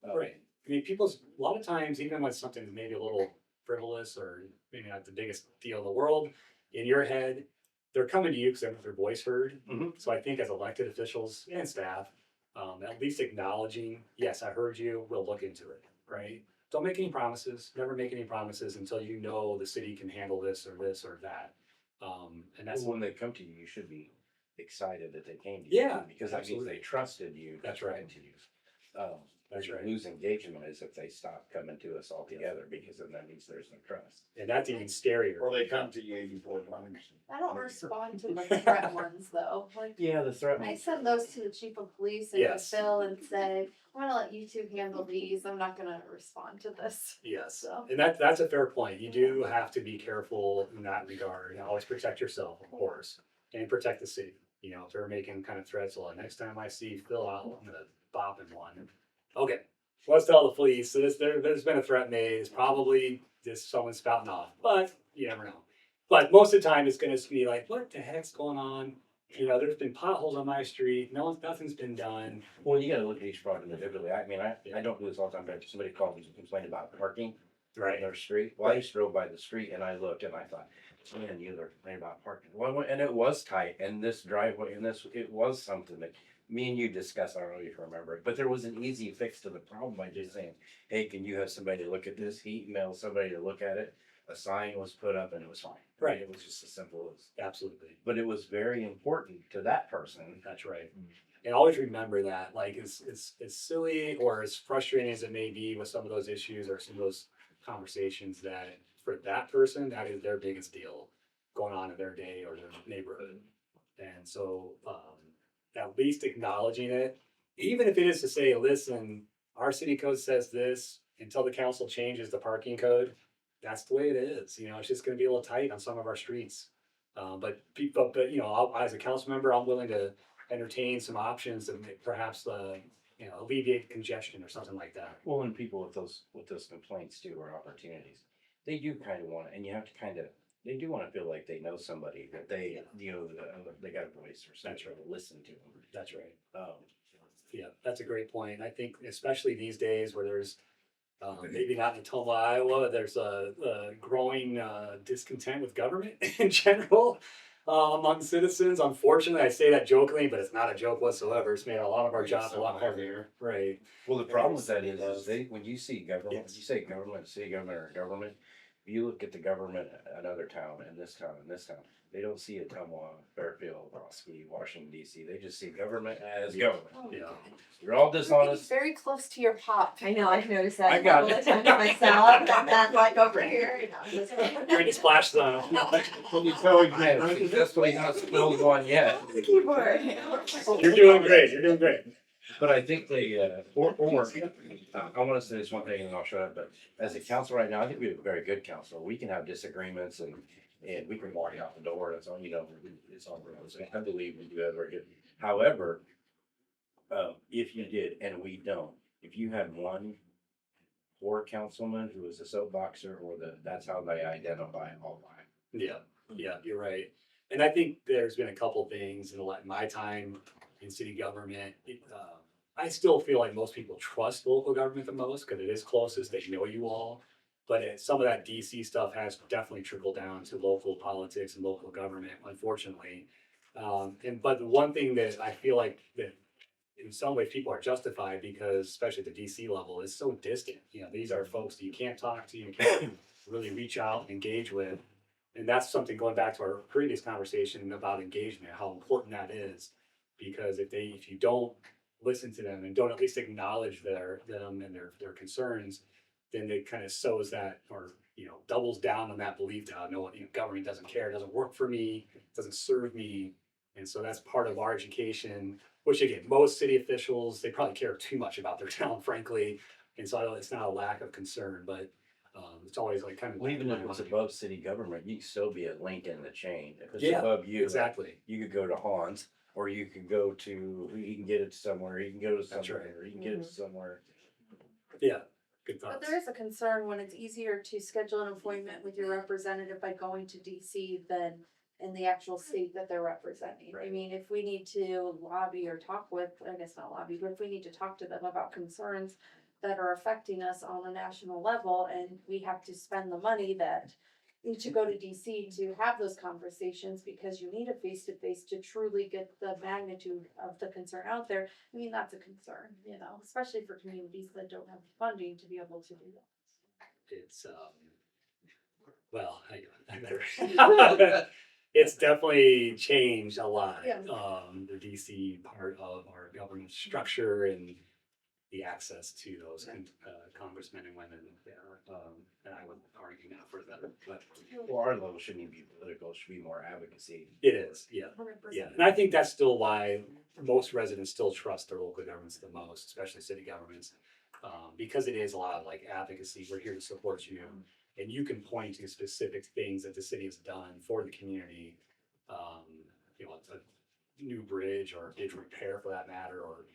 Right. I mean, a lot of times, even when something's maybe a little frivolous or maybe not the biggest deal in the world, in your head, they're coming to you because they want their voice heard. Mhm. So I think as elected officials and staff, at least acknowledging, yes, I heard you, we'll look into it, right? Don't make any promises, never make any promises until you know the city can handle this or that. And that's When they come to you, you should be excited that they came to you. Yeah, Because that means absolutely. they trusted you. to That's come right. To you. That's Where right. you lose engagement is if they stop coming to us altogether, because then that means there's no trust. And that's even scarier. Or they come to you, you pull one. I don't respond to the threat ones though, like, Yeah, the threat. I send those to the chief of police and Yes. Bill and say, I'm gonna let you two handle these, I'm not gonna respond to this. Yes, So. and that's a fair point. You do have to be careful in that regard. And always protect yourself, of course, and protect the city. You know, if they're making kind of threats, well, next time I see Phil out, I'm gonna bop him one. Okay, let's tell the police. So there's been a threat made. It's probably just someone spouting off, but you never know. But most of the time, it's gonna be like, what the heck's going on? You know, there's been potholes on my street. Nothing's been done. Well, you gotta look at each project individually. I mean, I don't do this all the time, but somebody called me and complained about parking Right. on their street. Well, I just drove by the street and I looked and I thought, man, you are complaining about parking. Well, and it was tight, and this driveway, and it was something that me and you discussed. I don't know if you remember it, but there was an easy fix to the problem by just saying, hey, can you have somebody to look at this? He emailed somebody to look at it. A sign was put up and it was fine. Right. It was just as simple as, Absolutely. but it was very important to that person. That's right. And always remember that, like, it's silly or as frustrating as it may be with some of those issues or some of those conversations, that for that person, that is their biggest deal going on in their day or their neighborhood. And so, at least acknowledging it, even if it is to say, listen, our city code says this, until the council changes the parking code, that's the way it is. You know, it's just gonna be a little tight on some of our streets. But people, but you know, as a council member, I'm willing to entertain some options to perhaps, you know, alleviate congestion or something like that. Well, and people with those complaints too, or opportunities, they do kind of want it, and you have to kind of, they do want to feel like they know somebody, that they, you know, they got a voice or something to listen to them. That's right. Um, Yeah, that's a great point. I think especially these days where there's, maybe not in Ottumwa, Iowa, there's a growing discontent with government in general among citizens. Unfortunately, I say that jokingly, but it's not a joke whatsoever. It's made a lot of our jobs a lot harder. Right. well, the problem with that is they, when you see government, when you say government, city government or government, you look at the government, another town, and this town, and this town, they don't see Ottumwa, Fairfield, Roski, Washington DC. They just see government as government. Yeah. You're all You're getting dishonest. very close to your pop. I know, I've noticed that. I got all it. the time to myself, and then like over here, you know, just. You're in the splash zone. When you tell you, I have successfully not spilled one yet. The keyboard. You're doing great. You're doing great. But I think they, I want to say this one thing and then I'll shut up, but as a council right now, I think we have a very good council. We can have disagreements and we can walk out the door and it's on, you know, it's on. I believe we do have very good. However, if you did, and we don't, if you had one poor councilman who is a soapboxer or that's how they identify all right. Yeah, yeah, you're right. And I think there's been a couple things in my time in city government. I still feel like most people trust local government the most because it is closest. They know you all. But some of that DC stuff has definitely trickled down to local politics and local government, unfortunately. But the one thing that I feel like that in some ways people are justified because, especially at the DC level, is so distant. You know, these are folks that you can't talk to, you can't really reach out and engage with. And that's something going back to our previous conversation about engagement, how important that is. Because if you don't listen to them and don't at least acknowledge them and their concerns, then it kind of sows that, or you know, doubles down on that belief that no, you know, government doesn't care, it doesn't work for me, it doesn't serve me. And so that's part of our education, which again, most city officials, they probably care too much about their town, frankly. And so it's not a lack of concern, but it's always like kind of. Well, even if it's above city government, you can still be a link in the chain. If it's Yeah, above you, exactly. you could go to Hans, or you could go to, you can get it somewhere, you can go to That's somewhere, right. or you can get it somewhere. Yeah, good But thoughts. there is a concern when it's easier to schedule an appointment with your representative by going to DC than in the actual state that they're representing. I Right. mean, if we need to lobby or talk with, I guess not lobby, but if we need to talk to them about concerns that are affecting us on a national level, and we have to spend the money that need to go to DC to have those conversations because you need a face-to-face to truly get the magnitude of the concern out there. I mean, that's a concern, you know, especially for communities that don't have funding to be able to do that. It's well, I better. It's definitely changed a lot. Yeah. The DC part of our government structure and the access to those congressmen and women there. And I would argue now for that, but Well, our level shouldn't even be political, it should be more advocacy. it is, yeah. 100%. Yeah, and I think that's still why most residents still trust their local governments the most, especially city governments. Because it is a lot of like advocacy, we're here to support you, and you can point to specific things that the city has done for the community. You know, a new bridge or a bridge repair for that matter, or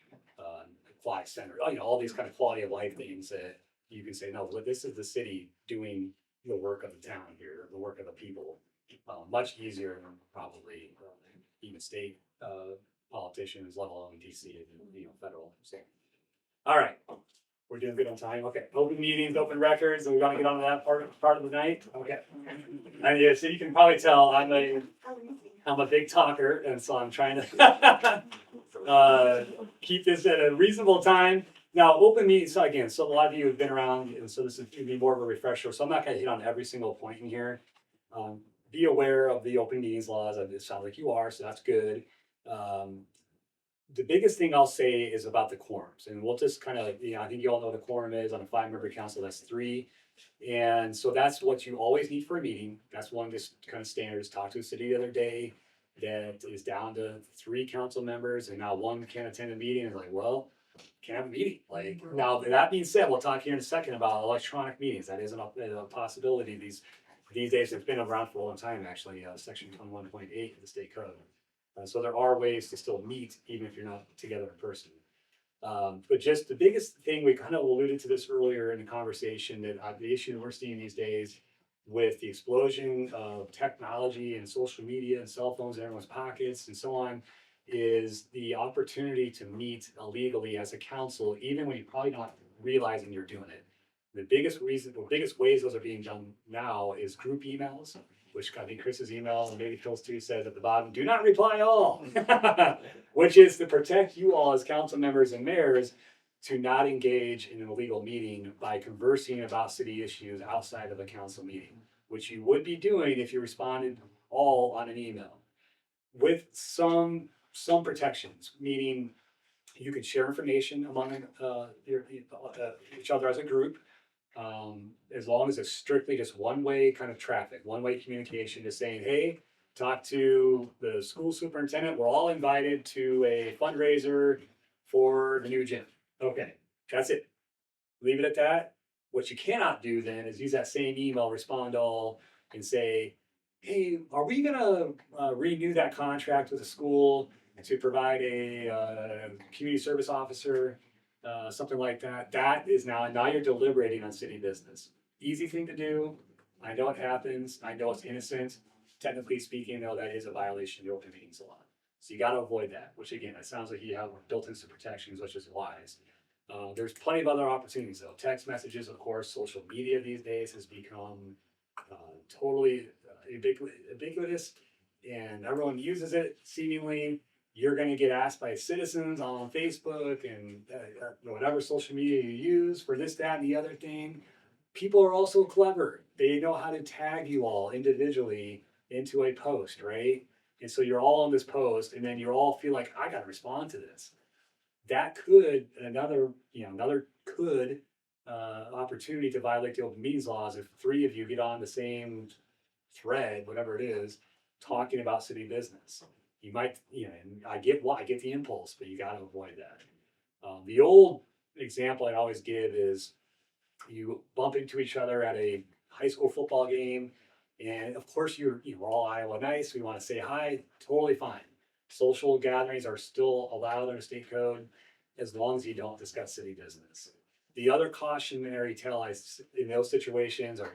fly center, you know, all these kind of quality of life things that you can say, no, this is the city doing the work of the town here, the work of the people. Much easier than probably even state politicians, let alone DC, and, you know, federal. So, all right, we're doing good on time. Okay, open meetings, open records, and we're gonna get on to that part of the night. Okay, and yeah, so you can probably tell I'm a big talker, and so I'm trying to keep this at a reasonable time. Now, open meetings, so again, so a lot of you have been around, and so this is gonna be more of a refresher. So I'm not gonna hit on every single point in here. Be aware of the open meetings laws. It sounds like you are, so that's good. The biggest thing I'll say is about the quorums, and we'll just kind of, you know, I think you all know what a quorum is on a 5-member council. That's 3, and so that's what you always need for a meeting. That's one just kind of standards. Talked to the city the other day that is down to 3 council members, and now 1 can't attend a meeting. It's like, well, can't have a meeting. Like, now that being said, we'll talk here in a second about electronic meetings. That is a possibility these days. It's been around for a long time, actually. Section 21.8 of the state code. So there are ways to still meet even if you're not together in person. But just the biggest thing, we kind of alluded to this earlier in the conversation, that the issue that we're seeing these days with the explosion of technology and social media and cell phones in everyone's pockets and so on, is the opportunity to meet illegally as a council, even when you're probably not realizing you're doing it. The biggest ways those are being done now is group emails, which I think Chris's email and maybe Phil's too said at the bottom, do not reply all, which is to protect you all as council members and mayors to not engage in an illegal meeting by conversing about city issues outside of a council meeting, which you would be doing if you responded all on an email, with some protections, meaning you could share information among each other as a group. As long as it's strictly just one-way kind of traffic, one-way communication, just saying, hey, talk to the school superintendent, we're all invited to a fundraiser for the new gym. Okay, that's it. Leave it at that. What you cannot do then is use that same email, respond all, and say, hey, are we gonna renew that contract with the school to provide a community service officer? Something like that. That is now you're deliberating on city business. Easy thing to do. I know it happens. I know it's innocent. Technically speaking, though, that is a violation of the open meetings law. So you got to avoid that, which again, it sounds like you have built in some protections, which is wise. There's plenty of other opportunities though. Text messages, of course, social media these days has become totally ubiquitous, and everyone uses it seemingly. You're going to get asked by citizens on Facebook and whatever social media you use for this, that, and the other thing. People are also clever. They know how to tag you all individually into a post, right? And so you're all on this post, and then you all feel like, I got to respond to this. That could, another opportunity to violate the open meetings laws if 3 of you get on the same thread, whatever it is, talking about city business. You might, and I get the impulse, but you got to avoid that. The old example I always give is you bump into each other at a high school football game, and of course we're all Iowa nice. We want to say hi, totally fine. Social gatherings are still allowed under state code as long as you don't discuss city business. The other cautionary tale in those situations are,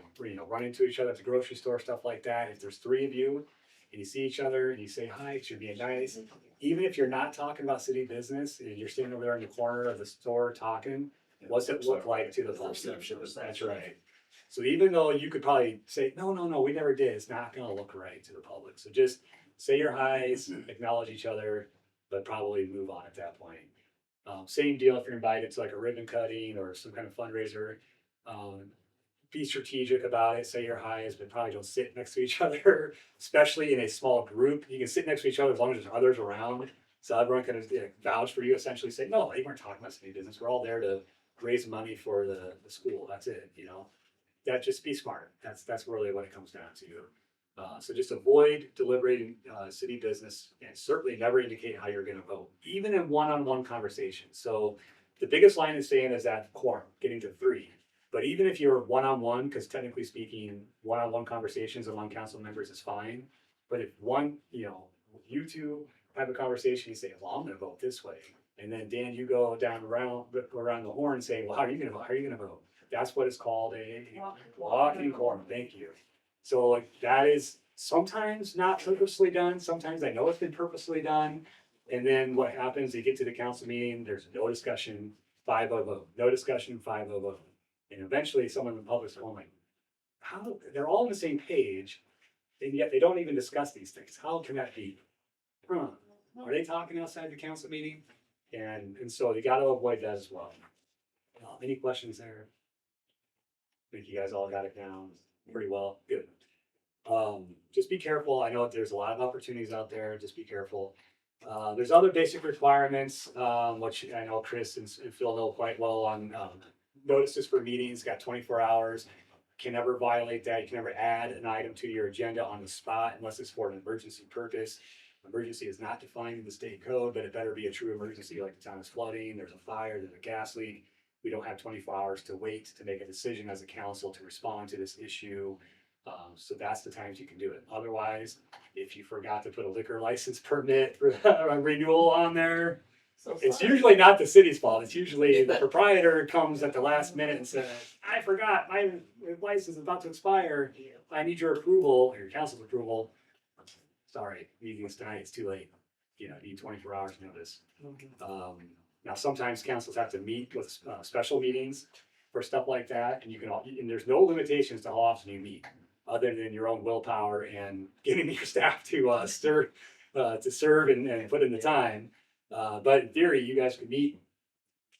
run into each other at the grocery store, stuff like that. If there's 3 of you, and you see each other and you say hi, it should be nice. Even if you're not talking about city business and you're sitting over there in the corner of the store talking, what's it look like to the perception? That's right. So even though you could probably say, no, we never did, it's not gonna look right to the public. So just say your hi's, acknowledge each other, but probably move on at that point. Same deal if you're invited to like a ribbon cutting or some kind of fundraiser. Be strategic about it, say your hi's, but probably don't sit next to each other, especially in a small group. You can sit next to each other as long as there's others around, So everyone can vouch for you, essentially say, no, they weren't talking about city business. We're all there to raise money for the school. That's it, you know? That just be smart. That's really what it comes down to. So just avoid deliberating city business and certainly never indicate how you're gonna vote, even in one-on-one conversations. So the biggest line is saying is that quorum, getting to 3. But even if you're one-on-one, because technically speaking, one-on-one conversations among council members is fine. But if you two have a conversation, you say, well, I'm gonna vote this way. And then Dan, you go down around the horn saying, well, how are you gonna vote? How are you gonna vote? That's what is called a walking quorum. Thank you. So like that is sometimes not purposely done. Sometimes I know it's been purposely done. And then what happens, you get to the council meeting, there's no discussion, 5-0 vote, no discussion, 5-0 vote. And eventually someone in the public's going like, how, they're all on the same page, and yet they don't even discuss these things. How can that be? Are they talking outside the council meeting? And so you gotta avoid that as well. Any questions there? I think you guys all got it down pretty well. Good. Just be careful. I know there's a lot of opportunities out there. Just be careful. There's other basic requirements, which I know Chris and Phil know quite well on notices for meetings, got 24 hours. Can never violate that. You can never add an item to your agenda on the spot unless it's for an emergency purpose. Emergency is not defined in the state code, but it better be a true emergency, like the town is flooding, there's a fire, there's a gas leak. We don't have 24 hours to wait to make a decision as a council to respond to this issue. So that's the times you can do it. Otherwise, if you forgot to put a liquor license permit for a renewal on there, it's usually not the city's fault. It's usually the proprietor comes at the last minute and says, I forgot, my license is about to expire. I need your approval, or your council's approval. Sorry, meeting's tonight, it's too late. You need 24 hours notice. Now, sometimes councils have to meet with special meetings for stuff like that, and there's no limitations to how often you meet, other than your own willpower and getting your staff to serve and put in the time. But in theory, you guys could meet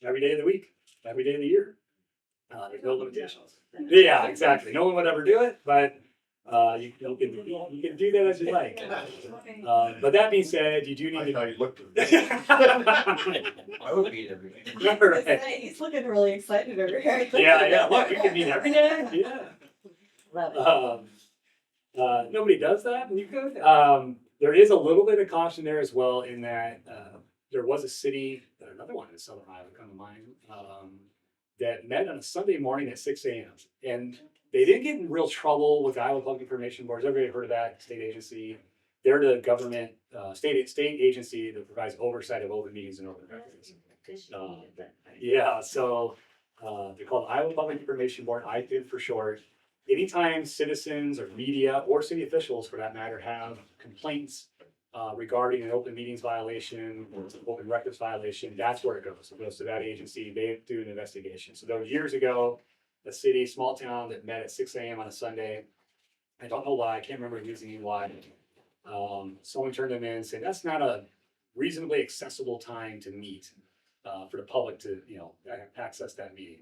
every day of the week, every day of the year. There's no limitations. Yeah, exactly. No one would ever do it, but you can do that as you like. But that being said, you do need to. How you looked at it. I would meet every day. Right. He's looking really excited over here. Yeah. Look, we can meet every day. Yeah. Love it. Nobody does that, and you could. There is a little bit of caution there as well, in that there was a city, another one in Southern Iowa, come to mind, that met on a Sunday morning at 6 a.m. and they didn't get in real trouble with the Iowa Public Information Board. Has everybody heard of that state agency? They're the government state agency that provides oversight of open meetings and open records. Yeah, so they're called Iowa Public Information Board, IPIB for short. Anytime citizens or media or city officials, for that matter, have complaints regarding an open meetings violation or open records violation, that's where it goes. It goes to that agency. They do an investigation. So there was years ago, a city, small town that met at 6 a.m. on a Sunday. I don't know why. I can't remember using why. Someone turned them in and said, that's not a reasonably accessible time to meet for the public to, access that meeting.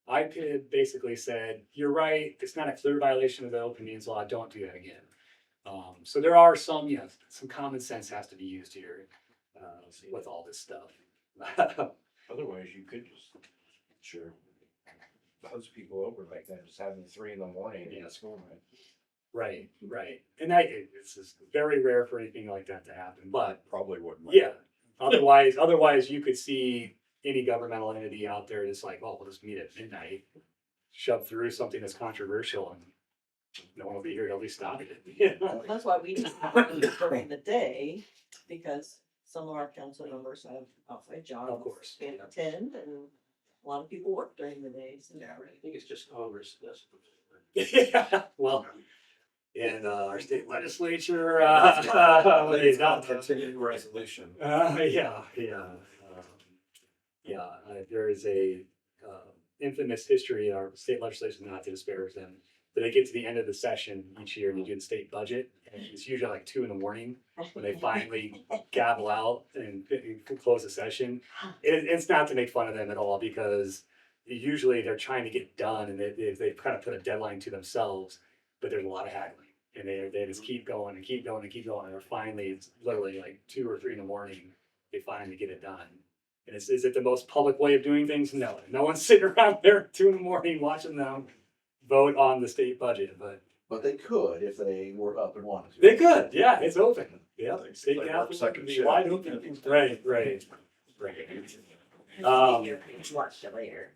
IPIB basically said, you're right. It's not a clear violation of the open meetings law. Don't do that again. So there are some common sense has to be used here with all this stuff. Otherwise, you could just buzz people over like that, just having 3 a.m. Yeah. at school, Right. And it's just very rare for anything like that to happen, but Probably wouldn't. yeah. Otherwise you could see any governmental entity out there that's like, well, we'll just meet at midnight, shove through something that's controversial, and no one will be here. They'll be stopping it. That's why we need to during the day, because some of our council members have outside jobs. Of course. Can't attend, and a lot of people work during the day. So. I think it's just Congress that does. Yeah. Well, in our state legislature, It's not a continuing resolution. There is a infamous history in our state legislation, not to disparage them, but they get to the end of the session each year and you do the state budget, and it's usually like 2 a.m. when they finally gavel out and close the session. It's not to make fun of them at all, because usually they're trying to get done and they've kind of put a deadline to themselves, but there's a lot of haggling, and they just keep going and keep going and keep going, and finally it's literally like 2 or 3 a.m. perfectly fine to get it done. And is it the most public way of doing things? No. No one's sitting around there at 2 a.m. watching them vote on the state budget, but they could if they were up and wanted to. they could, yeah, it's open. Yeah, state Like council work second would be shift. wide open. Right. Watch it later.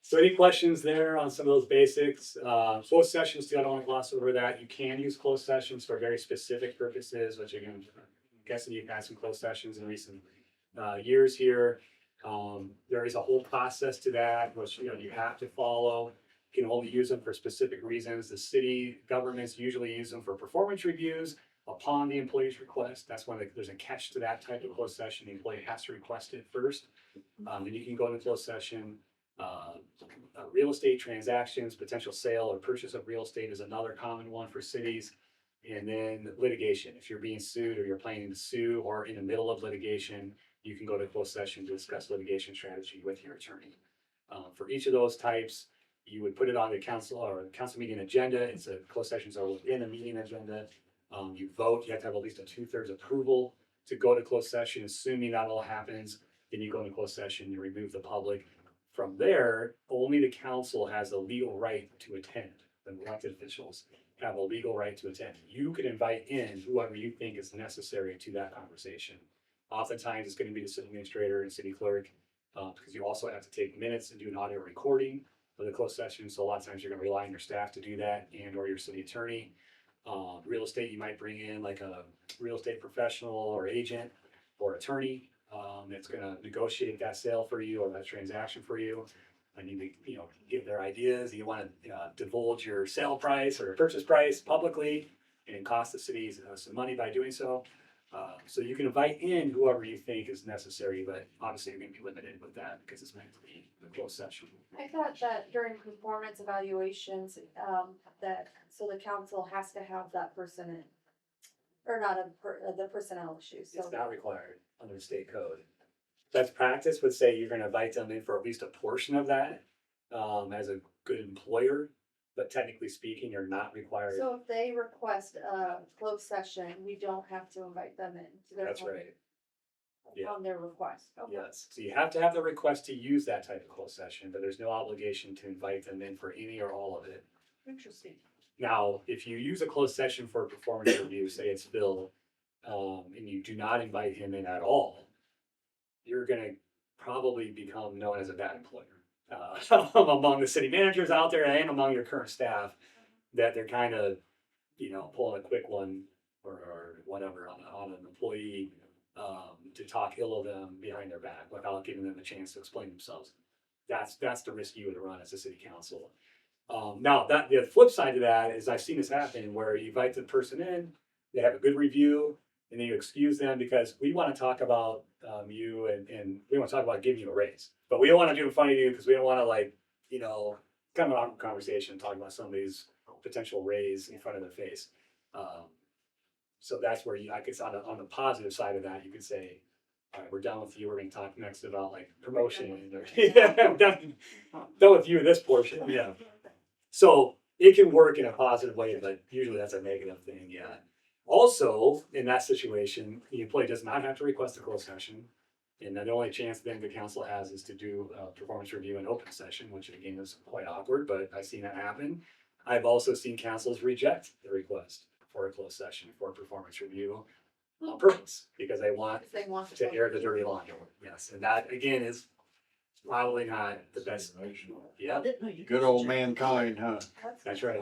So any questions there on some of those basics? Closed sessions, I don't want to gloss over that. You can use closed sessions for very specific purposes, which again, I'm guessing you've had some closed sessions in recent years here. There is a whole process to that, which you have to follow. You can only use them for specific reasons. The city governments usually use them for performance reviews upon the employee's request. That's when there's a catch to that type of closed session. The employee has to request it first. Then you can go into closed session. Real estate transactions, potential sale or purchase of real estate is another common one for cities. And then litigation. If you're being sued or you're planning to sue or in the middle of litigation, you can go to closed session to discuss litigation strategy with your attorney. For each of those types, you would put it on the council or council meeting agenda. It's a closed sessions are within a meeting agenda. You vote, you have to have at least a 2/3 approval to go to closed session. Assuming that all happens, then you go into closed session, you remove the public. From there, only the council has the legal right to attend. The elected officials have a legal right to attend. You could invite in whoever you think is necessary to that conversation. Oftentimes, it's going to be the city administrator and city clerk, because you also have to take minutes and do an audio recording of the closed session. So a lot of times you're going to rely on your staff to do that and or your city attorney. Real estate, you might bring in like a real estate professional or agent or attorney that's going to negotiate that sale for you or that transaction for you. I need to, give their ideas. You want to divulge your sale price or purchase price publicly and cost the city some money by doing so. So you can invite in whoever you think is necessary, but obviously you're going to be limited with that because it's meant to be a closed session. I thought that during performance evaluations, so the council has to have that person in. Or not the personnel issues, so. It's not required under the state code. Best practice would say you're going to invite them in for at least a portion of that as a good employer, but technically speaking, you're not required. So if they request a closed session, we don't have to invite them in. So they're That's on- right. Yeah. On their request. Okay. Yes, so you have to have the request to use that type of closed session, but there's no obligation to invite them in for any or all of it. Interesting. Now, if you use a closed session for a performance review, say it's Bill, and you do not invite him in at all, you're gonna probably become known as a bad employer. Among the city managers out there and among your current staff, that they're kind of, pulling a quick one or whatever on an employee to talk ill of them behind their back without giving them a chance to explain themselves. That's the risk you would run as a city council. Now, the flip side of that is I've seen this happen where you invite the person in, they have a good review, and then you excuse them because we want to talk about you and we want to talk about giving you a raise. But we don't want to do it in front of you because we don't want to kind of an awkward conversation talking about somebody's potential raise in front of their face. So that's where I guess on the positive side of that, you could say, all right, we're done with you. We're going to talk next about like promotion. I'm done with you in this portion. Yeah. So it can work in a positive way, but usually that's a negative thing. Yeah. Also, in that situation, the employee does not have to request a closed session. And the only chance then the council has is to do a performance review in open session, which again is quite awkward, but I've seen that happen. I've also seen councils reject the request for a closed session for a performance review on purpose because they want If they want to air the dirty laundry. Yes, and that again is probably not the best. Yeah, Good old mankind, huh? that's right.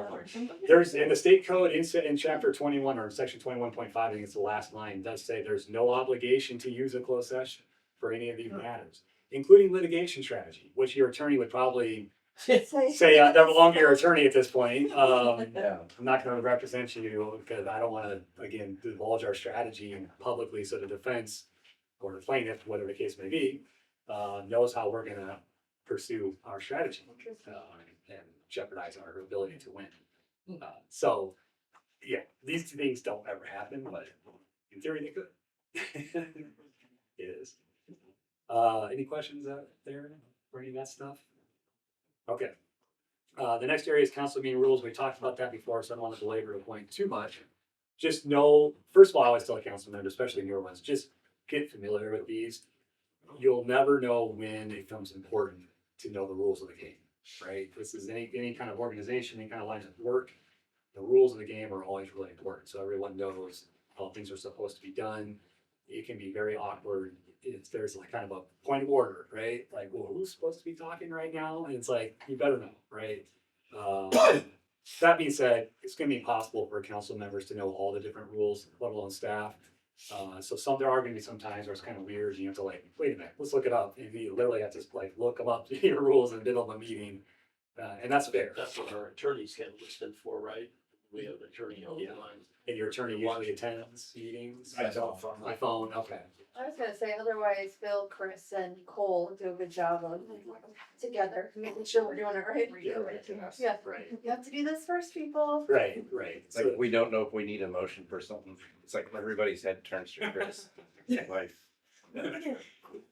There's in the state code in chapter 21 or section 21.5, I think it's the last line, does say there's no obligation to use a closed session for any of these matters, including litigation strategy, which your attorney would probably say I'm no longer your attorney at this point. Yeah. I'm not going to represent you because I don't want to, again, divulge our strategy publicly so the defense or the plaintiff, whatever the case may be, knows how we're going to pursue our strategy and jeopardize our ability to win. So, yeah, these two things don't ever happen, but in theory they could. It is. Any questions out there for any of that stuff? Okay. The next area is council meeting rules. We talked about that before, so I don't want to belabor the point too much. just know, first of all, I always tell council members, especially newer ones, just get familiar with these. You'll never know when it becomes important to know the rules of the game, right? This is any kind of organization, any kind of line of work. The rules of the game are always really important. So everyone knows how things are supposed to be done. It can be very awkward if there's like kind of a point of order, right? Like, well, who's supposed to be talking right now? And it's like, you better know, right? Um, that being said, it's gonna be impossible for council members to know all the different rules, let alone staff. So there are gonna be some times where it's kind of weird, and you have to like, wait a minute, let's look it up, and you literally have to like look them up, your rules in the middle of a meeting. And that's fair. That's what our attorneys get listed for, right? We have an attorney on the Yeah. line. And your attorney usually attends meetings? I don't. My phone, okay. I was gonna say, otherwise Phil, Chris and Cole do a good job of together, making sure we're doing it right. Yeah, Right, you have to do this first, people. right. It's like, we don't know if we need a motion for something. It's like everybody's head turns to Chris. Like,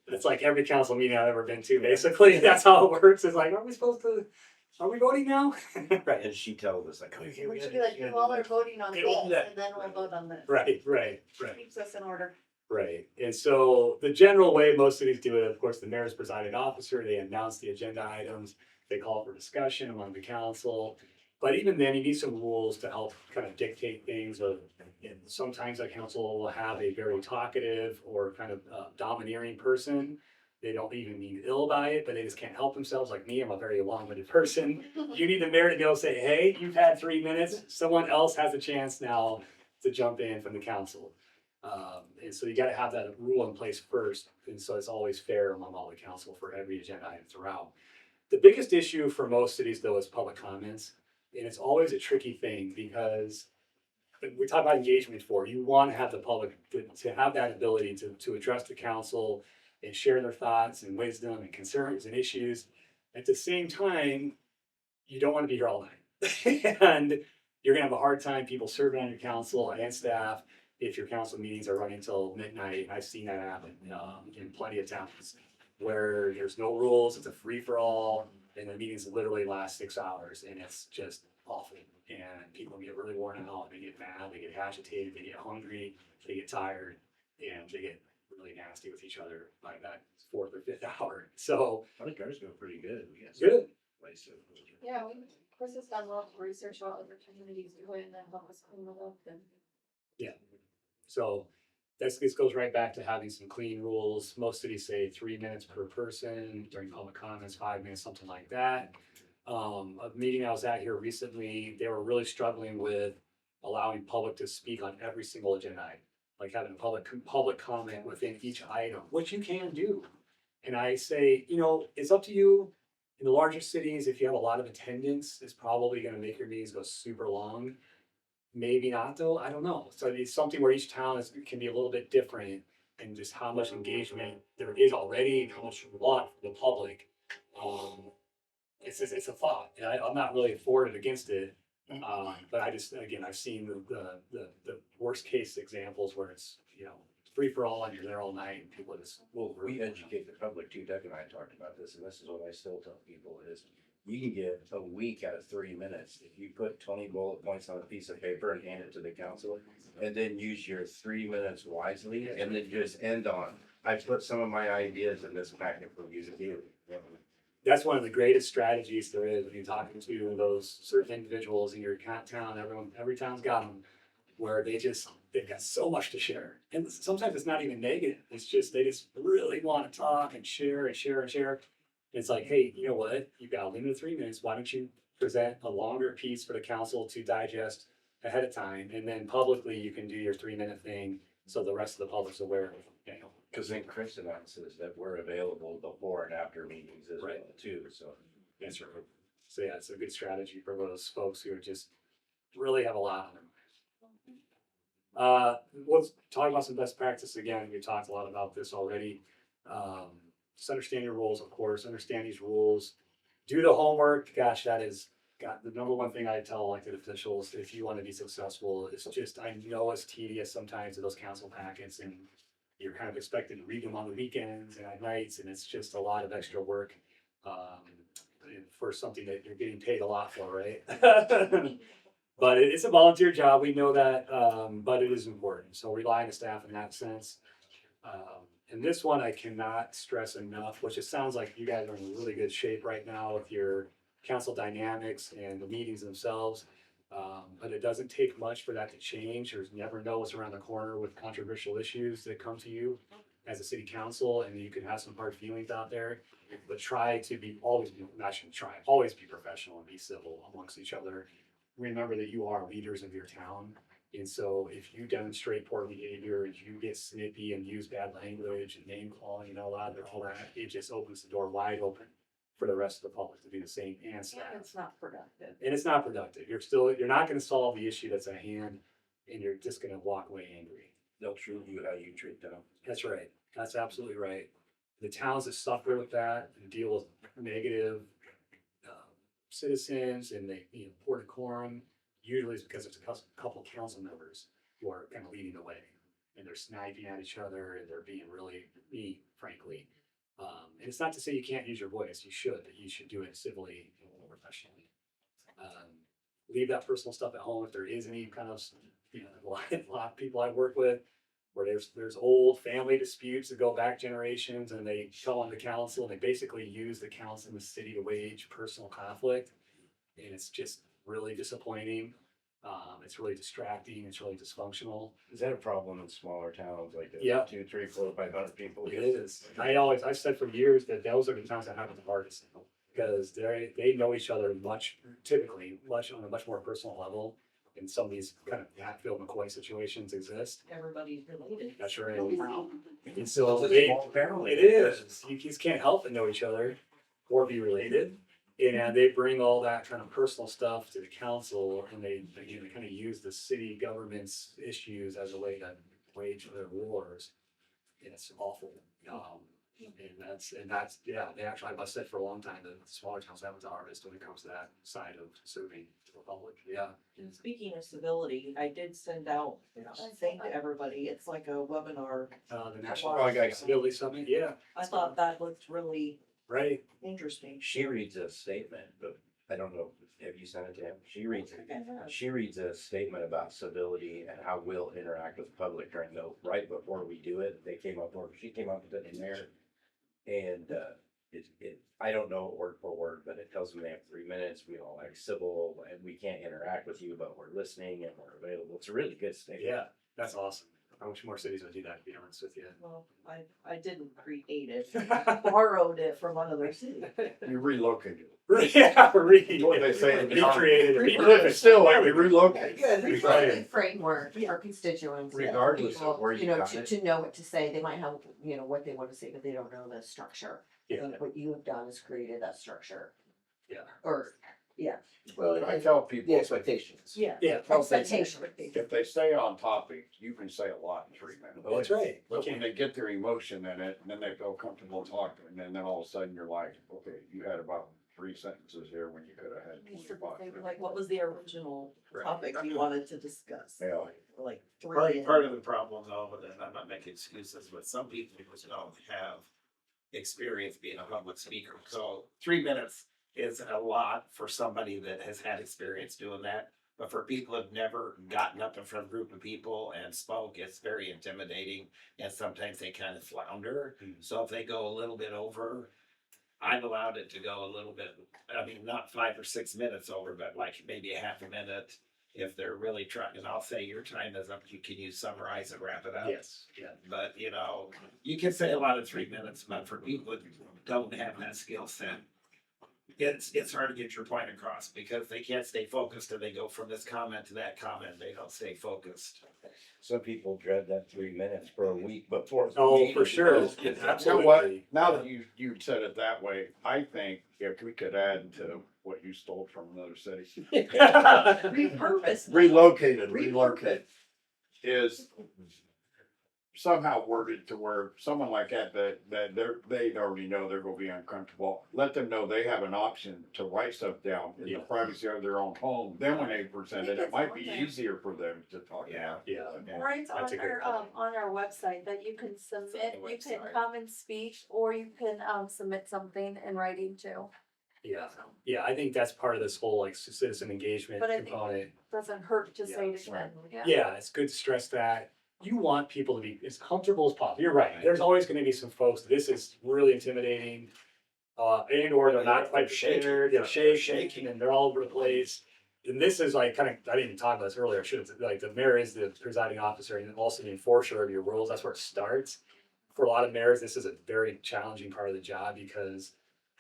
It's like every council meeting I've ever been to, basically, that's how it works. It's like, are we voting now? Right, and she tells us like, okay, We should be like, you all are voting on this, and then we'll vote on this. right. Keeps us in order. Right, and so the general way most cities do it, of course, the mayor's presiding officer, they announce the agenda items, they call for discussion among the council. But even then, you need some rules to help kind of dictate things. And sometimes a council will have a very talkative or kind of domineering person. They don't even mean ill by it, but they just can't help themselves. Like me, I'm a very long-winded person. You need the mayor to be able to say, hey, you've had 3 minutes. Someone else has a chance now to jump in from the council. And so you got to have that rule in place first. And so it's always fair among all the council for every agenda item throughout. The biggest issue for most cities, though, is public comments. And it's always a tricky thing because we talk about engagement before. You want to have the public to have that ability to address the council and share their thoughts and wisdom and concerns and issues. At the same time, you don't want to be here all night. And you're going to have a hard time people serving on your council and staff if your council meetings are running till midnight. I've seen that happen in plenty of towns where there's no rules, it's a free for all, and the meetings literally last 6 hours, and it's just awful. And people get really worn out, they get mad, they get agitated, they get hungry, they get tired, and they get really nasty with each other by that 4th or 5th hour. So I think ours go pretty good. We got good. places. Yeah, Chris has done a lot of research on other communities doing and help us clean it up and. Yeah. So this goes right back to having some clean rules. Most cities say 3 minutes per person during public comments, 5 minutes, something like that. A meeting I was at here recently, they were really struggling with allowing public to speak on every single agenda item, like having a public comment within each item, which you can do. And I say, it's up to you. In the larger cities, if you have a lot of attendance, it's probably going to make your meetings go super long. Maybe not though, I don't know. So it's something where each town can be a little bit different and just how much engagement there is already and how much you want from the public. It's a thought, and I'm not really for it against it. But I've seen the worst case examples where it's, free for all and you're there all night and people just. Well, we educate the public too. Doug and I talked about this, and this is what I still tell people is you can get a week out of 3 minutes. If you put 20 bullet points on a piece of paper and hand it to the council, and then use your 3 minutes wisely, and then just end on, I put some of my ideas in this packet for you to do. That's one of the greatest strategies there is when you're talking to those certain individuals in your town. Every town's got them where they've got so much to share. And sometimes it's not even negative. It's just, they just really want to talk and share and share and share. It's like, hey, you know what? You've got a limited 3 minutes. Why don't you present a longer piece for the council to digest ahead of time? And then publicly you can do your 3 minute thing so the rest of the public's aware of it. Because then Chris announces that we're available before and after meetings as well too, so. That's right. So yeah, it's a good strategy for those folks who are just really have a lot on their mind. Let's talk about some best practice again. We talked a lot about this already. Just understand your rules, of course, understand these rules, do the homework. Gosh, that is the number one thing I tell elected officials if you want to be successful. It's just, I know it's tedious sometimes with those council packets and you're kind of expected to read them on the weekends and at nights, and it's just a lot of extra work for something that you're getting paid a lot for, right? But it's a volunteer job, we know that, but it is important, so rely on the staff in that sense. And this one I cannot stress enough, which it sounds like you guys are in really good shape right now with your council dynamics and the meetings themselves. But it doesn't take much for that to change. There's never know what's around the corner with controversial issues that come to you as a city council, and you can have some hard feelings out there. But try to be always, not shouldn't try, always be professional and be civil amongst each other. Remember that you are leaders of your town. And so if you demonstrate poor behavior, if you get snippy and use bad language and name calling and all that, it just opens the door wide open for the rest of the public to do the same and staff. And it's not productive. And it's not productive. You're not gonna solve the issue that's at hand, and you're just gonna walk away angry. They'll treat you how you treat them. That's right. That's absolutely right. The towns that suffer with that and deal with negative citizens and they, poor decorum, usually it's because there's a couple council members who are kind of leading the way. And they're sniping at each other and they're being really mean, frankly. And it's not to say you can't use your voice. You should, but you should do it civilly and professionally. Leave that personal stuff at home if there is any kind of, a lot of people I work with where there's old family disputes that go back generations and they come on the council and they basically use the council and the city to wage personal conflict. And it's just really disappointing. It's really distracting. It's really dysfunctional. Is that a problem in smaller towns like that? Yeah. 2, 3, 4, 500 people? It is. I've said for years that those are the towns that have it the hardest because they know each other typically on a much more personal level. And some of these kind of Hatfield McCoy situations exist. Everybody's related. That's right. Wow. And so It's a small family. it is. You just can't help but know each other or be related. And they bring all that kind of personal stuff to the council and they kind of use the city government's issues as a way to wage their wars. And it's awful. And that's, they actually, I've said for a long time that smaller towns have the hardest when it comes to that side of serving the public. Yeah. And speaking of civility, I did send out a thing to everybody. It's like a webinar. The National Oh, I got it. Civility Summit. Yeah. I thought that looked really Right. interesting. She reads a statement, but I don't know, have you sent it to him? She reads a statement about civility and how we'll interact with the public during right before we do it. She came up with it in there. And I don't know it word for word, but it tells them they have 3 minutes. We all act civil and we can't interact with you, but we're listening and we're available. It's a really good statement. Yeah. That's awesome. I wish more cities would do that, to be honest with you. Well, I didn't create it. I borrowed it from another city. You relocated. Yeah, What they say in the recreated, But still, like, we relocate. Good framework for our constituents. Regardless of people, where you got to, it. to know what to say, they might have, what they want to say, but they don't know the structure. Yeah. And what you have done is created that structure. Yeah. Or, yeah. Well, I tell people, The expectations. Yeah. Yeah. Expectation. if they stay on topic, you can say a lot in 3 minutes. That's right. But when they get their emotion in it, and then they feel comfortable talking, and then all of a sudden you're like, okay, you had about 3 sentences here when you could have had You said 25. that they were Like, what was the original topic you wanted to discuss? Yeah. Like three. Part of the problem though, and I'm not making excuses, but some people just don't have experience being a public speaker. So 3 minutes is a lot for somebody that has had experience doing that. But for people who've never gotten up in front of a group of people and spoke, it's very intimidating. And sometimes they kind of flounder. So if they go a little bit over, I've allowed it to go a little bit, I mean, not 5 or 6 minutes over, but like maybe a half a minute. If they're really trying, and I'll say your time is up, can you summarize and wrap it up? Yes. Yeah. But you can say a lot in 3 minutes, but for people that don't have that skill set, it's hard to get your point across because they can't stay focused and they go from this comment to that comment. They don't stay focused. Some people dread that 3 minutes for a week before. the Oh, meeting for sure. because it's You know what? Absolutely. Now that you said it that way, I think if we could add to what you stole from another city. Repurposed. Relocate is somehow worded to where someone like that they already know they're gonna be uncomfortable. Let them know they have an option to write stuff down in the Yeah. privacy of their own home. Then when they present it, it might be easier for them to talk Yeah. about. Yeah. Or it's That's a on great our, point. on our website that you can submit, the you can website. come and speak, or you can, submit something in writing too. Yeah, yeah, I think that's part of this whole like citizen engagement But I think- component. Doesn't hurt to say Yeah. to them, yeah. Yeah, it's good to stress that. You want people to be as comfortable as possible. You're right. There's always gonna be some folks, this is really intimidating. And or they're not quite Shaking. prepared, they're They're shaking and they're all over the place. And this is like kind of, I didn't even talk about this earlier, I should have, like the mayor is the presiding officer and also the enforcer of your rules. That's where it starts. For a lot of mayors, this is a very challenging part of the job because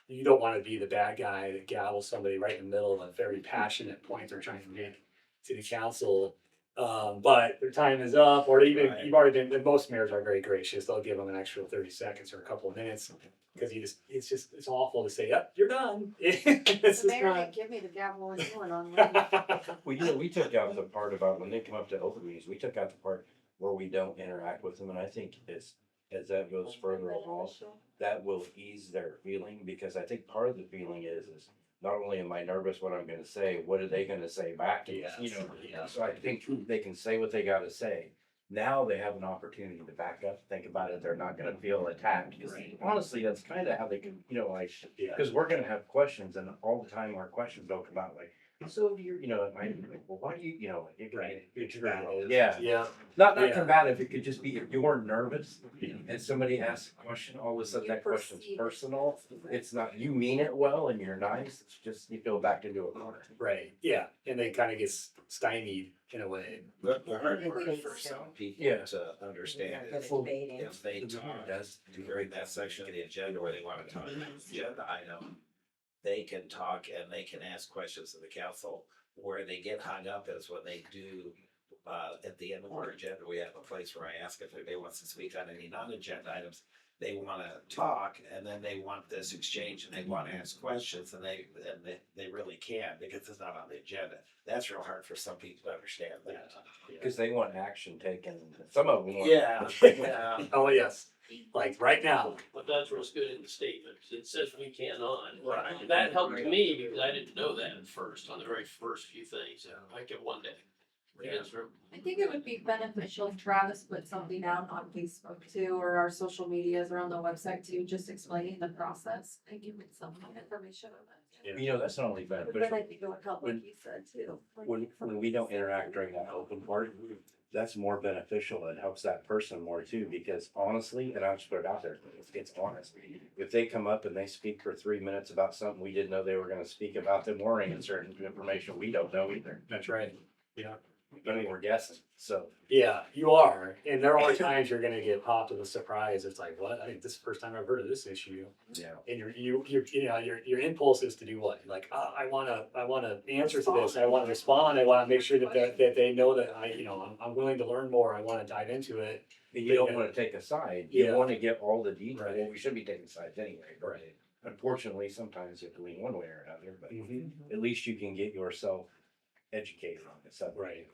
you don't want to be the bad guy that gavels somebody right in the middle of a very passionate point they're trying to make to the council. But their time is up, or even Right. you've already been. And most mayors are very gracious; they'll give them an extra 30 seconds or a couple of minutes because it's awful to say, "Yep, you're done." It's The just mayor not. didn't give me the gavel when you went on. Monday. Well, we took out the part about when they come up to open meetings, we took out the part where we don't interact with them, and I think as that goes further along, that will ease their feeling, because I think part of the feeling is not only am I nervous what I'm gonna say, what are they gonna say back to us, you know? Yeah. So I think they can say what they gotta say. Now they have an opportunity to back up, think about it, they're not gonna feel attacked, 'cause honestly, that's kinda how they can, like, Yeah. cause we're gonna have questions, and all the time our questions don't come out like, so it might be like, well, why do you, it can Right. be- It's combative. Yeah. Yeah. Not Yeah. combative, it could just be if you're nervous and somebody asks a question, all of a sudden You that question's perceive it. personal. It's not, you mean it well and you're nice, it's just you go back into a corner. Right. Yeah. And they kind of get stymied in a way. The hard part for some people Yeah. to understand They're is debating. if they talk during that section of the agenda where they want to talk about the agenda item, they can talk and they can ask questions of the council. Where they get hung up is when they do, at the end of our agenda, we have a place where I ask if anybody wants to speak on any non-agenda items. They wanna talk and then they want this exchange and they wanna ask questions and they really can't because it's not on the agenda. That's real hard for some people to understand that. Cause they want action taken, some of them want. Yeah, yeah. Oh, yes. Like right now. But that's what's good in the statement, 'cause it says we cannot. Right. That helped me because I didn't know that at first, on the very first few things, like at one day. Because from- I think it would be beneficial if Travis put something out on Facebook too, or our social medias or on the website too, just explaining the process and giving some information on that. That's not only But then beneficial, I think it would help, like you said too. when we don't interact during that open part, that's more beneficial. It helps that person more too, because honestly, and I'll just put it out there, it's honest. If they come up and they speak for 3 minutes about something we didn't know they were gonna speak about, then we're in certain information we don't know either. That's right. Yeah. I mean, we're guessing, so. Yeah, you are. And there are times you're gonna get popped with a surprise. It's like, what? I think this is the first time I've heard of this issue. Yeah. And your impulse is to do what? Like, I wanna answer to this. I wanna respond. I wanna make sure that they know that I'm willing to learn more. I wanna dive into it. You don't wanna take a side, you Yeah. wanna get all the details, Right. well, we should be taking sides anyway, but Right. unfortunately, sometimes you have to lean one way or another, but Mm-hmm. at least you can get yourself educated on it, so. Right.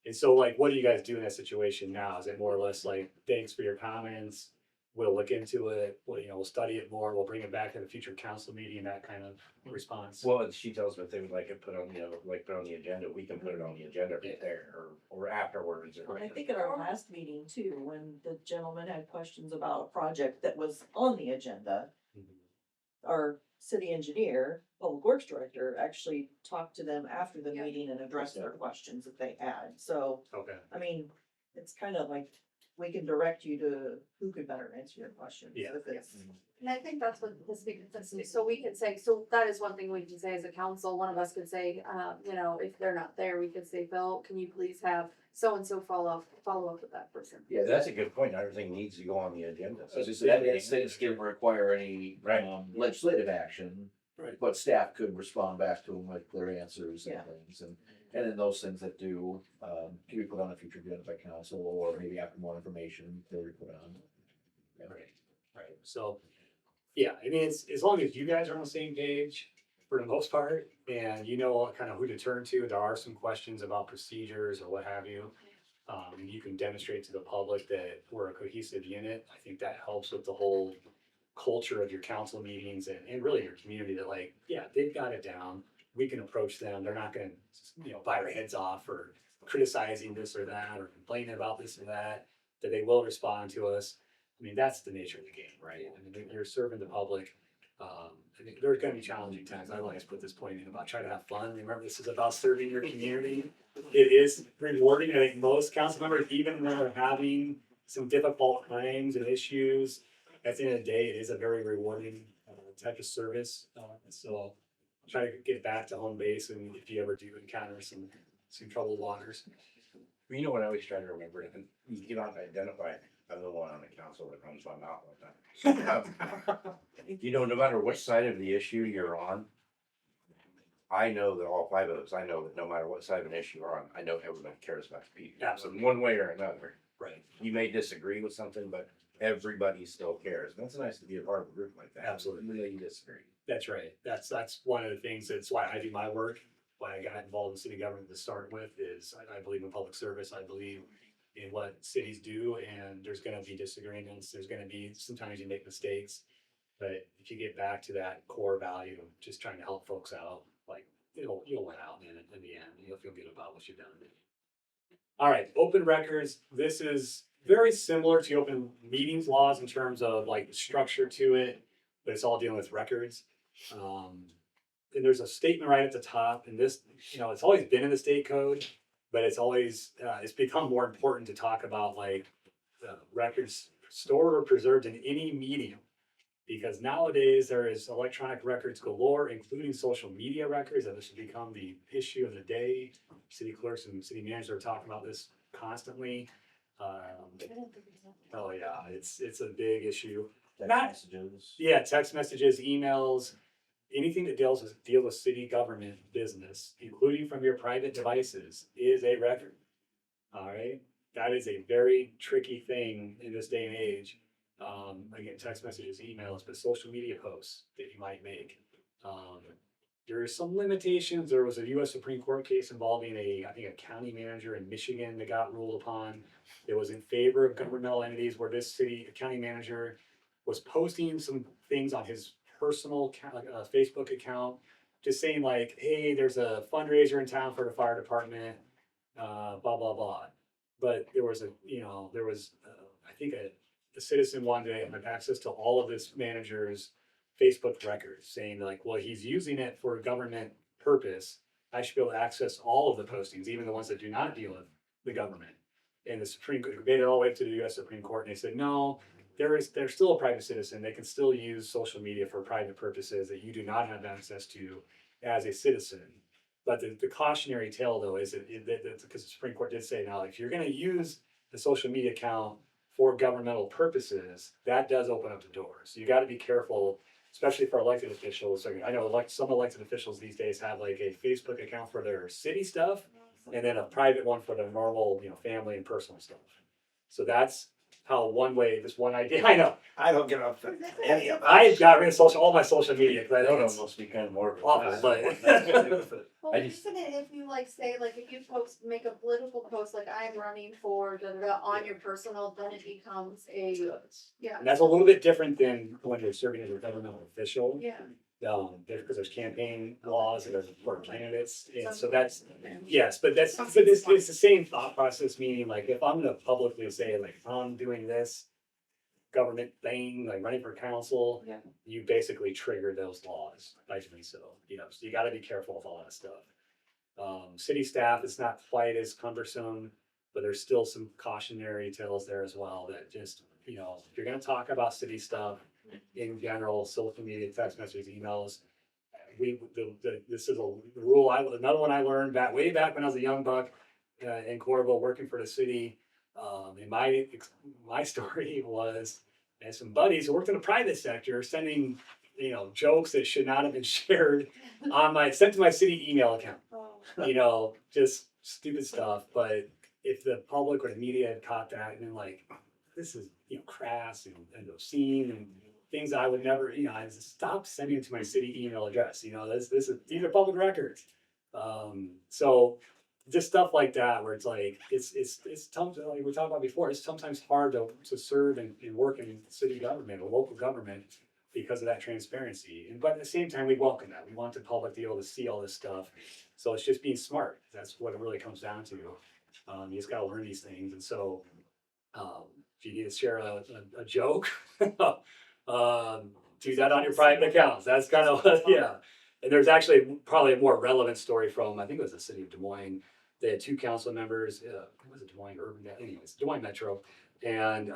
And so like, what do you guys do in that situation now? Is it more or less like, thanks for your comments? We'll look into it. We'll study it more. We'll bring it back to the future council meeting, that kind of response. Well, and she tells me if they would like it put on, put on the agenda, we can put it on the agenda right there, or afterwards, or. I think at our last meeting too, when the gentleman had questions about a project that was on the agenda, Mhm. our city engineer, public works director, actually talked to them after the Yeah. meeting and addressed their questions that they had. So, Okay. I mean, it's kind of like, we can direct you to who could better answer your questions. Yeah. If it's, And I think that's what the speaker says, so we could say, so that is one thing we can say as a council, one of us could say, if they're not there, we could say, Bill, can you please have so-and-so follow up with that person? Yeah, that's a good point, everything needs to go on the agenda. So that instance didn't require any Right. legislative action. Right. But staff could respond back to them with their answers and Yeah. things, and then those things that can be put on a future agenda by council, or maybe after more information, they'll be put on. Right. So, yeah, I mean, it's as long as you guys are on the same page for the most part, and you know kind of who to turn to. There are some questions about procedures or what have you. You can demonstrate to the public that we're a cohesive unit. I think that helps with the whole culture of your council meetings and really your community, that like, yeah, they've got it down. We can approach them. They're not gonna, bite our heads off for criticizing this or that or complaining about this or that they will respond to us. I mean, that's the nature of the game, right? I mean, you're serving the public. I think there's gonna be challenging times. I always put this point in about trying to have fun. Remember, this is about serving your community. It is rewarding. I think most council members, even when they're having some difficult times and issues, at the end of the day, it is a very rewarding type of service. So try to get back to home base, and if you ever do encounter some troubled waters. You know what I always try to remember, and you cannot identify, I'm the one on the council that runs my mouth all the time. You know, no matter what side of the issue you're on, I know that all five of us, I know that no matter what side of an issue you're on, I know everybody cares about the people. Absolutely. In one way or another. Right. You may disagree with something, but everybody still cares. And it's nice to be a part of a group like that. Absolutely. Even though you disagree. That's right. That's one of the things. That's why I do my work. Why I got involved in city government to start with is I believe in public service. I believe in what cities do, and there's going to be disagreements. There's going to be sometimes you make mistakes, but if you get back to that core value of just trying to help folks out, like you'll win out in the end. You'll feel good about what you've done. All right, open records. This is very similar to open meetings laws in terms of like the structure to it, but it's all dealing with records. And there's a statement right at the top, and this, it's always been in the state code, but it's always, it's become more important to talk about like records stored or preserved in any medium. Because nowadays there is electronic records galore, including social media records, and this has become the issue of the day. City clerks and city managers are talking about this constantly. Oh yeah, it's a big issue. Text messages. Yeah, text messages, emails, anything that deals with city government business, including from your private devices, is a record. All right, that is a very tricky thing in this day and age. Again, text messages, emails, but social media posts that you might make. There are some limitations. There was a U.S. Supreme Court case involving a county manager in Michigan that got ruled upon. It was in favor of governmental entities where this county manager was posting some things on his personal Facebook account, just saying like, hey, there's a fundraiser in town for the fire department, blah, blah, blah. But there was a citizen wanted to have access to all of this manager's Facebook records, saying like, well, he's using it for a government purpose. I should be able to access all of the postings, even the ones that do not deal with the government. And the Supreme Court made it all the way up to the U.S. Supreme Court, and they said, no, they're still a private citizen. They can still use social media for private purposes that you do not have access to as a citizen. But the cautionary tale, though, is that because the Supreme Court did say, now, if you're going to use the social media account for governmental purposes, that does open up the doors. So you got to be careful, especially for elected officials. I know some elected officials these days have like a Facebook account for their city stuff, and then a private one for their normal, family and personal stuff. So that's how this one idea. I know. I don't get up any of I got rid of all my social media because I That think would it's almost be kind of more. awful, but Well, I just- isn't it if you if you make a political post, like I'm running for on your personal, then it becomes yeah. and that's a little bit different than when you're serving as a governmental official. Yeah. Because there's campaign laws and there's for candidates, and so Some- that's yes, but it's the same thought process. Meaning, like if I'm going to publicly say like I'm doing this government thing, like running for council, Yeah. you basically trigger those laws by doing so. So you got to be careful with all that stuff. City staff, it's not quite as cumbersome, but there's still some cautionary tales there as well. That just if you're going to talk about city stuff in general, social media, text messages, emails. This is a rule. Another one I learned way back when I was a young buck in Coralville working for the city. And my story was, I had some buddies who worked in the private sector sending jokes that should not have been shared sent to my city email account. Oh. Just stupid stuff. But if the public or the media had caught that and been like, this is crass and obscene and things that I would never, I just stopped sending it to my city email address. These are public records. So just stuff like that, where it's like it's tough. Like we talked about before, it's sometimes hard to serve and work in city government or local government because of that transparency. But at the same time, we welcome that. We want the public to be able to see all this stuff. So it's just being smart. That's what it really comes down to. You just got to learn these things. And so if you need to share a joke, do that on your private accounts. That's kind of, yeah. And there's actually probably a more relevant story from, I think it was the city of Des Moines. They had two council members, was it Des Moines Urban, anyways, Des Moines Metro. And,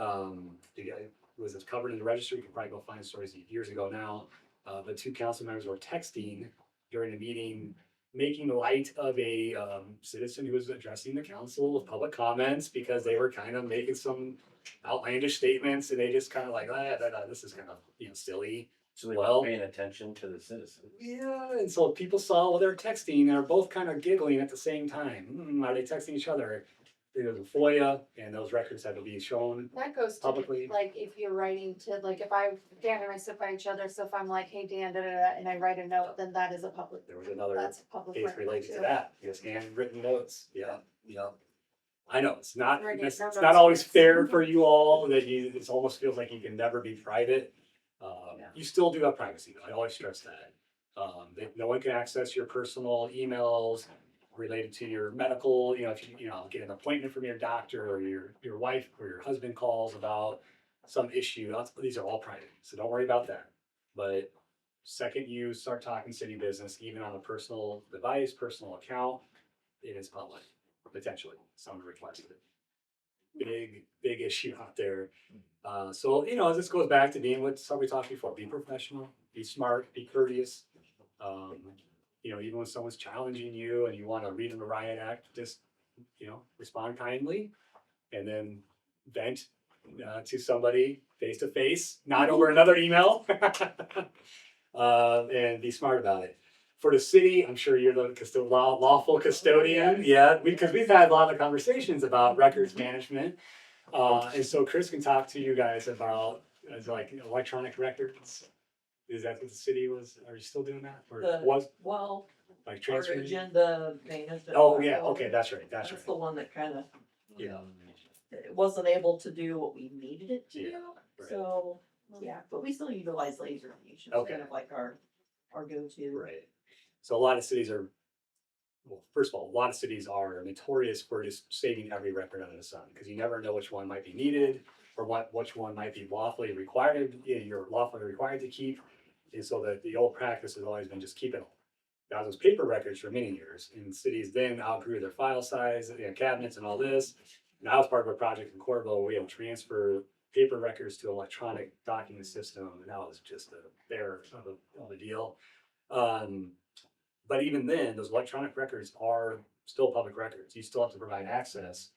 it was covered in the registry. You can probably go find stories years ago now. But two council members were texting during a meeting, making light of a citizen who was addressing the council with public comments because they were kind of making some outlandish statements, and they just kind of like, this is kind of silly. So they Well- were paying attention to the citizens. Yeah, and so people saw while they're texting, and they're both kind of giggling at the same time. Are they texting each other? There was a FOIA, and those records had to be shown. That goes to, Publicly. like, if you're writing to, like, Dan and I sit by each other, so if I'm like, hey, Dan, and I write a note, then that is a public, There was another that's a public case record related to too. that. Just handwritten notes. Yeah, yeah. I know it's not. Writing It's no not notes. always fair for you all. That it almost feels like you can never be private. Yeah. You still do have privacy. I always stress that. No one can access your personal emails related to your medical. If you get an appointment from your doctor, or your wife or your husband calls about some issue. These are all private, so don't worry about that. But second you start talking city business, even on a personal device, personal account, it is public, potentially. Someone requested it. Big issue out there. So this goes back to being what somebody talked before: be professional, be smart, be courteous. Even when someone's challenging you and you want to read them the riot act, just respond kindly, and then vent to somebody face to face, not over another email, and be smart about it. For the city, I'm sure you're the lawful custodian. Yeah, because we've had a lot of conversations about records management. And so Chris can talk to you guys about like electronic records. Is that what the city was? Are you still doing that? Or was Well, like our transferring? agenda management. Oh, yeah. Okay, that's right. That's That's right. the one that kind of, Yeah. it wasn't able to do what we needed it to Yeah, do. right. So, yeah, but we still utilize laser fusion. It's Okay. kind of like our go-to. Right. So a lot of cities are, well, first of all, a lot of cities are notorious for just saving every record under the sun, because you never know which one might be needed or which one might be lawfully required. You're lawfully required to keep. And so the old practice has always been just keep it all. Now those paper records for many years, and cities then outgrew their file size, cabinets and all this. Now as part of a project in Corvo, we have transfer paper records to electronic document system, and now it's just a bear of a deal. But even then, those electronic records are still public records. You still have to provide access.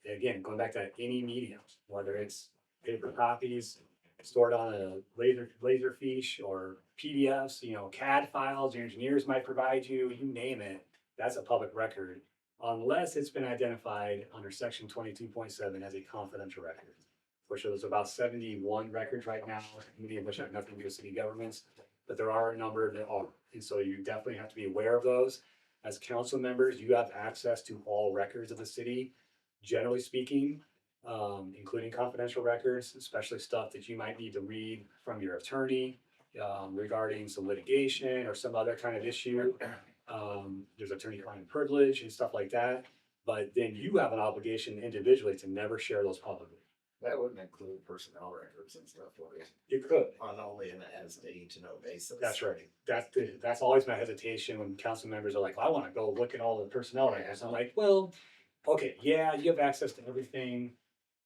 Again, going back to any medium, whether it's paper copies stored on a laser fiche or PDFs, CAD files your engineers might provide you, you name it, that's a public record, unless it's been identified under section 22.7 as a confidential record, which there's about 71 records right now, many of which have nothing to do with city governments, but there are a number that are. And so you definitely have to be aware of those. As council members, you have access to all records of the city, generally speaking, including confidential records, especially stuff that you might need to read from your attorney regarding some litigation or some other kind of issue. There's attorney-client privilege and stuff like that. But then you have an obligation individually to never share those publicly. That wouldn't include personnel records and stuff, would it? You could. On only an as need to know basis. That's right. That's always my hesitation when council members are like, well, I want to go look at all the personnel records. I'm like, well, okay, yeah, you have access to everything.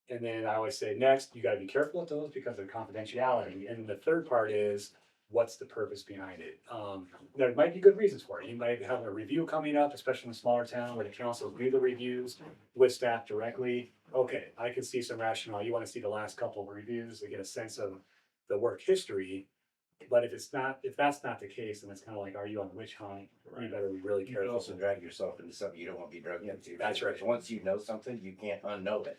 And then I always say, next, you gotta be careful with those because of confidentiality. And the third part is, what's the purpose behind it? There might be good reasons for it. You might have a review coming up, especially in a smaller town where the council do the reviews with staff directly. Okay, I can see some rationale. You wanna see the last couple of reviews to get a sense of the work history. But if that's not the case, then it's kind of like, are you on the witch hunt? You better be really You can careful. also drag yourself into something you don't want to be dragged into. That's right. Once you know something, you can't unknow it.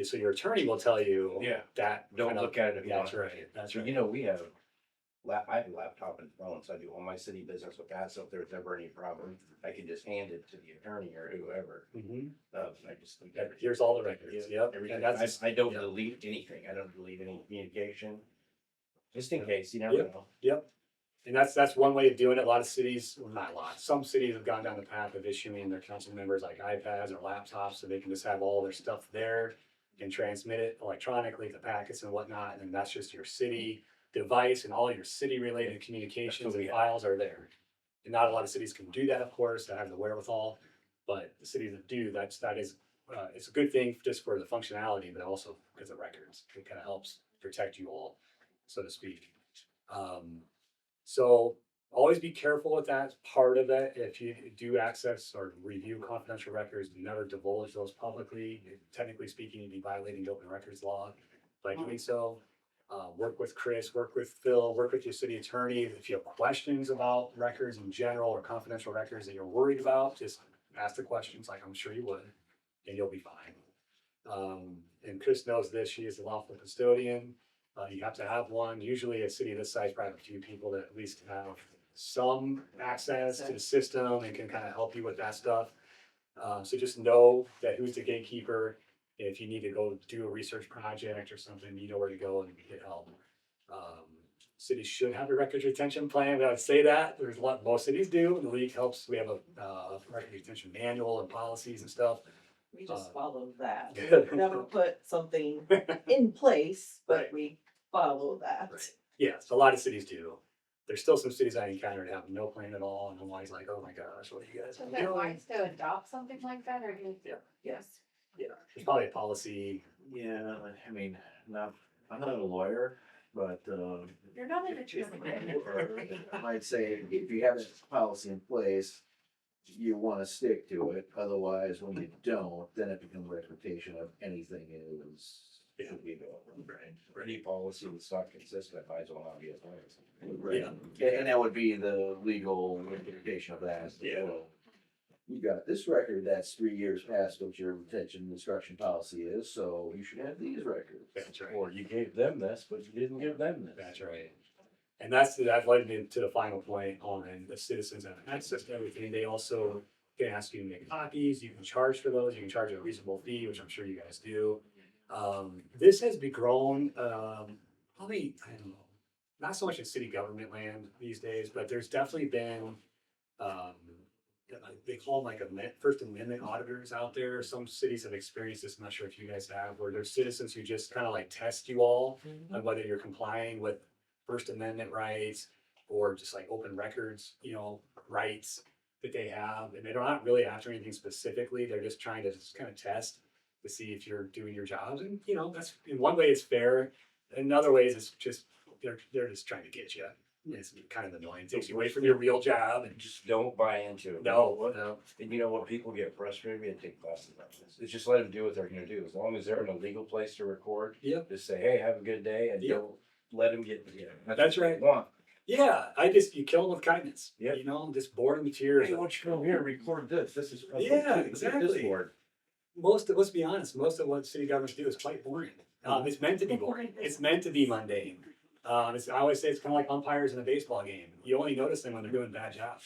So your attorney will tell you Yeah. that. Don't kind of- look at it if you That's don't. right, that's So, right. we have, I have a laptop and phone, so I do all my city business with that, so if there's ever any problem, I can just hand it to the attorney or whoever. Mhm. I just leave everything. Here's all the records, yep. Everything. And that's, I don't yeah. delete anything, I don't delete any communication, just in case, you never know. Yep. And that's one way of doing it. A lot of cities, well, not a lot, some cities have gone down the path of issuing their council members like iPads or laptops, so they can just have all their stuff there and transmit it electronically, the packets and whatnot, and that's just your city device and all your city-related communications what we and have. files are there. And not a lot of cities can do that, of course, that have the wherewithal, but the cities that do, that is, it's a good thing just for the functionality, but also because of records. It kind of helps protect you all, so to speak. So always be careful with that part of it. If you do access or review confidential records, never divulge those publicly. Technically speaking, you'd be violating the open records law by doing so. Work with Chris, work with Phil, work with your city attorney. If you have questions about records in general or confidential records that you're worried about, just ask the questions like I'm sure you would, and you'll be fine. And Chris knows this, she is the lawful custodian. You have to have one. Usually a city this size probably have a few people that at least have some access to the system and can kind of help you with that stuff. So just know that who's the gatekeeper. If you need to go do a research project or something, you know where to go and get help. Cities should have a records retention plan. I would say that there's a lot, most cities do. The league helps. We have a record retention manual and policies and stuff. We just follow that. Good. Never put something in place, but Right. we follow that. Right. Yes, a lot of cities do. There's still some cities I encountered have no plan at all, and I'm always like, oh my gosh, what are you guys So is doing? it wise to adopt something like that, or do you? Yeah. Yes. Yeah, there's probably a policy. Yeah, I mean, I'm not a lawyer, but, You're not an attorney. I might say, if you have a policy in place, you wanna stick to it, otherwise, when you don't, then it becomes a reputation of anything is, should be going, right? For any policy that's not consistent, might as well not be a policy. Right. And that would be the legal interpretation of that. Yeah. Well, you got this record that's 3 years past what your retention instruction policy is, so you should have these records. That's right. Or you gave them this, but you didn't give them this. That's right. And that led me to the final point on the citizens have access to everything. They also can ask you to make copies. You can charge for those. You can charge a reasonable fee, which I'm sure you guys do. This has been grown, probably, I don't know, not so much in city government land these days, but there's definitely been, they call them like First Amendment auditors out there. Some cities have experienced this. I'm not sure if you guys have, where there's citizens who just kind of like test you all on whether you're complying with First Amendment rights or just like open records, rights that they have. And they're not really after anything specifically. They're just trying to just kind of test to see if you're doing your jobs. And, that's in one way it's fair. In other ways, it's just, they're just trying to get you. It's kind of annoying. It takes you away from your real job and Just don't buy into it. no. And you know what, people get frustrated, and take classes about this. It's just let them do what they're gonna do, as long as they're in a legal place to record. Yep. Just say, hey, have a good day, and Yep. don't let them get, That's what they right. Want. Yeah, you kill them with kindness. Yep. Just board them to tears. Hey, why don't you come here and record this? This is. Yeah, this exactly. board. Let's be honest, most of what city governments do is quite boring. It's meant to be boring. It's meant to be mundane. I always say it's kind of like umpires in a baseball game. You only notice them when they're doing a bad job.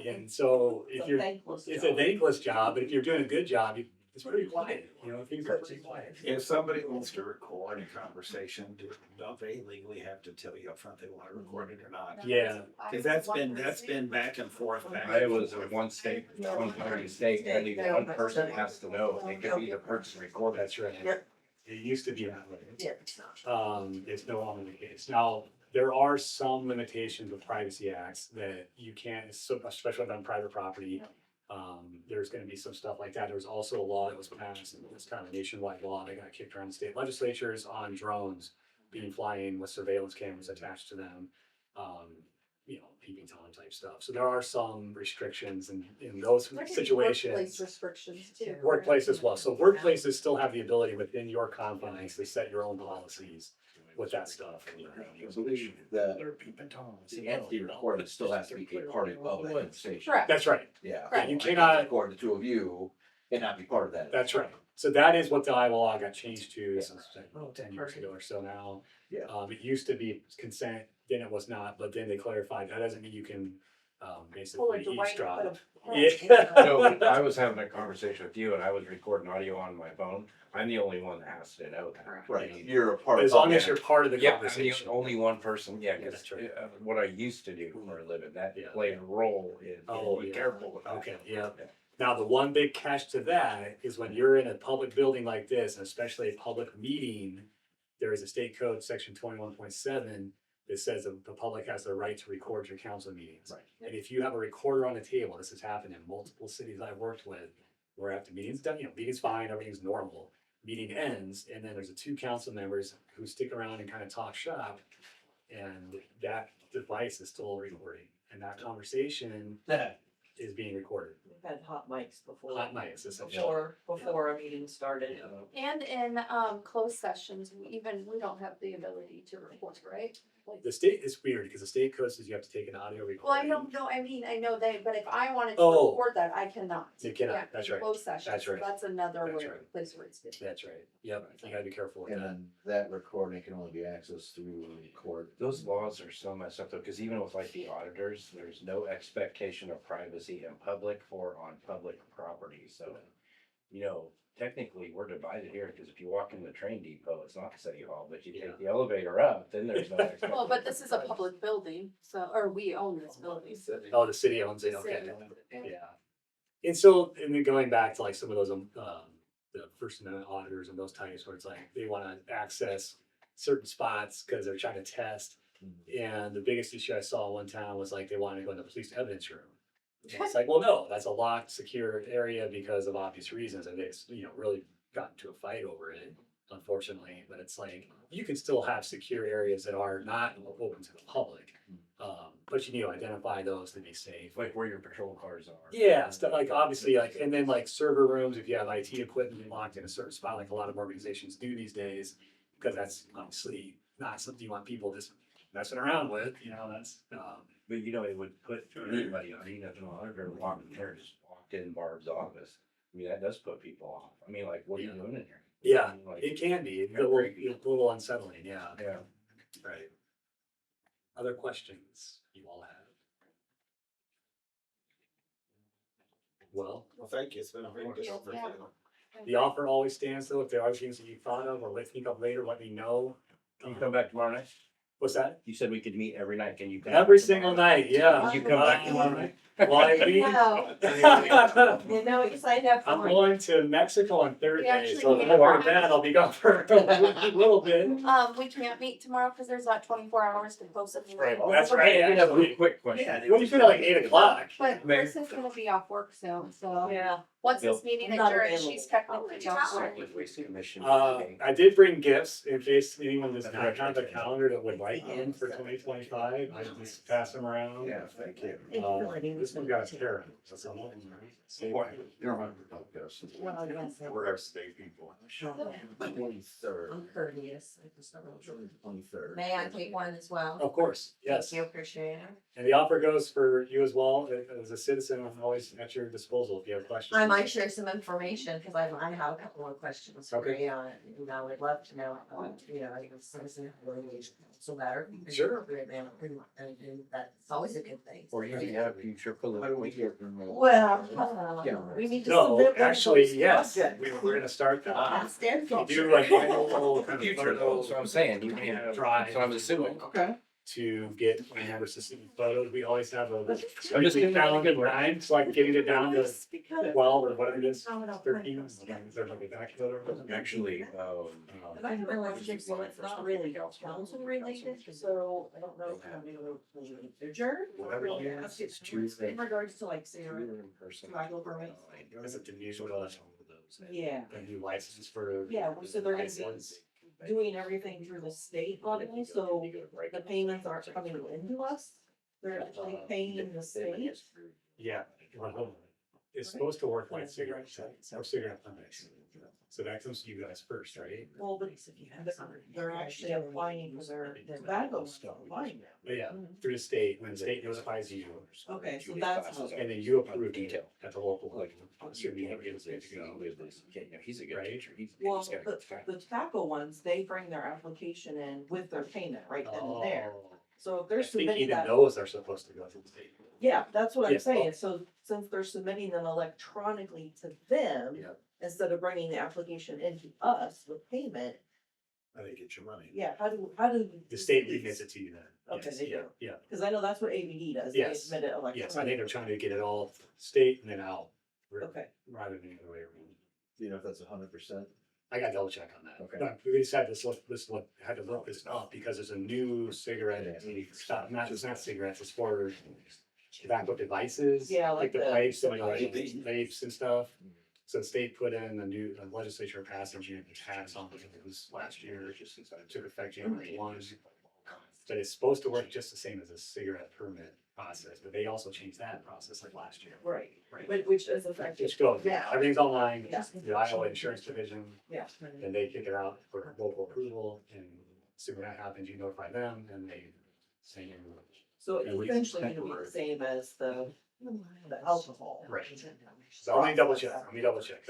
And so It's a thankless it's job. a thankless job, but if you're doing a good job, it's pretty quiet. Things are pretty quiet. If somebody wants to record a conversation, don't they legally have to tell you upfront they want to record it or not? Yeah. Cause that's been back and forth. I was in one state, one party state, only one person has to know. It could be the person recording. That's right. Yep. It used to be that way. Yeah. It's no longer the case. Now, there are some limitations with privacy acts that you can't, especially on private property. There's gonna be some stuff like that. There was also a law that was passed, and it's kind of a nationwide law that got kicked around the state legislatures on drones being flying with surveillance cameras attached to them. Peeping Tom type stuff. So there are some restrictions in those There can be situations. Workplace restrictions too. Workplace as well. So workplaces still have the ability within your confines to set your own policies with that stuff. I believe that the entity recorded still has to be a party of that conversation. Correct. That's right. Yeah. Correct. You I can't cannot- record the two of you and not be part of that. That's right. So that is what the Iowa law got changed to since 10 years ago or so now. Yeah. It used to be consent, then it was not, but then they clarified that doesn't mean you can basically Pull it away, eavesdrop. put 'em- Yeah. No, I was having a conversation with you and I was recording audio on my phone. I'm the only one that has to know that. Right, you're a part of. As long as that. you're part of the Yeah, I'm conversation. the only one person, yeah, Yeah, cause that's right. what I used to do for a living, that Yeah. played a role in Oh, being yeah. careful with that. Okay, yeah. Now, the one big catch to that is when you're in a public building like this, and especially a public meeting, there is a state code, section 21.7, that says that the public has the right to record your council meetings. Right. And if you have a recorder on the table, this has happened in multiple cities I've worked with, where after meeting's done, meeting's fine, everything's normal. Meeting ends, and then there's the two council members who stick around and kind of talk shop, and that device is still recording, and that conversation is being recorded. We've had hot mics before. Hot mics, essentially. Before a meeting started. And in, closed sessions, we don't have the ability to report, right? Like- The state is weird because the state code says you have to take an audio Well, recording. I don't know, I mean, I know they, but if I wanted to Oh. record that, I cannot. You cannot, Yeah, that's in right. Closed sessions, That's so right. that's another That's way, right. place where it's different. That's right. Yep, you gotta be careful with And that. then that recording can only be accessed through court. Those laws are so messed up though, because even with like the auditors, there's no expectation of privacy in public or on public property, so. Technically, we're divided here, because if you walk in the train depot, it's not City Hall, but you take the elevator up, then there's no expectation. Well, but this is a public building, so, or we own this building. Oh, the city owns it, The okay. city. Yeah. And so, and then going back to like some of those, the First Amendment auditors and those types where it's like, they wanna access certain spots because they're trying to test. And the biggest issue I saw one time was like, they wanted to go in the police evidence room. And it's like, well, no, that's a locked, secure area because of obvious reasons, and it's, really got into a fight over it, unfortunately, but it's like, you can still have secure areas that are not open to the public. But you need to identify those to be safe. Like where your patrol cars are. Yeah, stuff like obviously like, and then like server rooms, if you have IT equipment locked in a certain spot, like a lot of organizations do these days, because that's obviously not something you want people just messing around with, that's, But it would put anybody on, even if an auditor walked in there, just walked in Barb's office. I mean, that does put people off. I mean, like, what are you doing in here? yeah, I mean, like, it can be, it's a little unsettling, yeah, yeah. right. Other questions you all have? Well, Well, thank you. It's been a very good Yeah. overview. the offer always stands though, if there are things that you thought of or let's think of later, let me know. Can you come back tomorrow night? What's that? You said we could meet every night. Can you? come Every back tomorrow single night, yeah. Can you come back tomorrow night? Well, I mean, You know, you signed up I'm for. going to Mexico on Thursday, actually so can't before promise. that, I'll be gone for a little bit. We can't meet tomorrow because there's not 24 hours to post it. Right. That's right, I have a actually. quick question. Well, you feel like 8 o'clock. But Mayor. Chris is gonna be off work soon, so. Yeah. Once this meeting I'm not adjourns, available. she's technically off work. Solid Waste Commission. I did bring gifts in case anyone does not have a calendar that would like in for 2025. I just pass them around. Yeah, thank you. This one got a carrot. That's all. You don't have to talk to us. Well, yes. We're everyday people. 23rd. I'm courteous. 23rd. May I take one as well? Of course, yes. Thank you, appreciate it. And the offer goes for you as well. As a citizen, I'm always at your disposal if you have questions. I might share some information, because I have a couple more questions for Okay. you on it, and I would love to know, I guess, citizen relations, so better. Sure. And that's always a good thing. Or you may have future How do we political. get from? Well, Yeah. we need to. No, submit one of actually, those yes, projects. we're gonna start that. Downstairs. We do like annual kind of Future goals, so I'm saying, you may have, drive. so I'm assuming. Okay. To get members to see photos, we always have a I'm just strictly giving that a good calendar time, so like getting it down to Because- 12 or whatever it is, 13. Is there like a back photo? Actually, And I realize it's not really council related, so I don't know how to adjourn. Whatever you Ask it's it Tuesday. In regards to like cigarette in person. tobacco permits. Is it the new, Yeah. the new license for? Yeah, so they're gonna be license? doing everything through the state level, so the payments aren't coming into us. They're actually paying the state. Yeah, well, it's supposed to work like cigarette sites or cigarette permits. So that comes to you guys first, right? Well, but they're actually applying for their tobacco stuff, applying. But yeah, through the state, when the state notifies you, Okay, so that's. and then you approve Detail. it at the local level. Like, So you have to get it to go. He's a good Right. teacher. Well, He's got the tobacco ones, they bring their application in with their payment right then and there. Oh, So if I they're think submitting even that, those are supposed to go to the state. yeah, that's what I'm Yeah. saying. So since they're submitting them electronically to them, Yeah. instead of bringing the application into us with payment, I didn't get your money. yeah, how do? The state remits it to you then. Okay, Yes, they yeah, do. yeah, Cause I know that's what ABD does. They Yes. submit it electronically. yes, I think they're trying to get it all state and then out. Okay. Rather than the other way around. Do you know if that's 100%? I got double check on that. Okay. No, we just had had to look this up because there's a new cigarette, stop, not cigarettes, it's for tobacco devices. Yeah, like the the- pipes, like vapes and stuff. So the state put in a new legislature passed a new tax on those last year, just took effect January 1. But it's supposed to work just the same as a cigarette permit process, but they also changed that process like last year. Right, which is effective. Just go, Yeah. everything's online, Yeah. the Iowa Insurance Division, Yeah. and they kick it out for local approval, and as soon as that happens, you notify them, and they say, So Yeah, it's we- essentially gonna be the same as the alcohol. Right. so let me double check,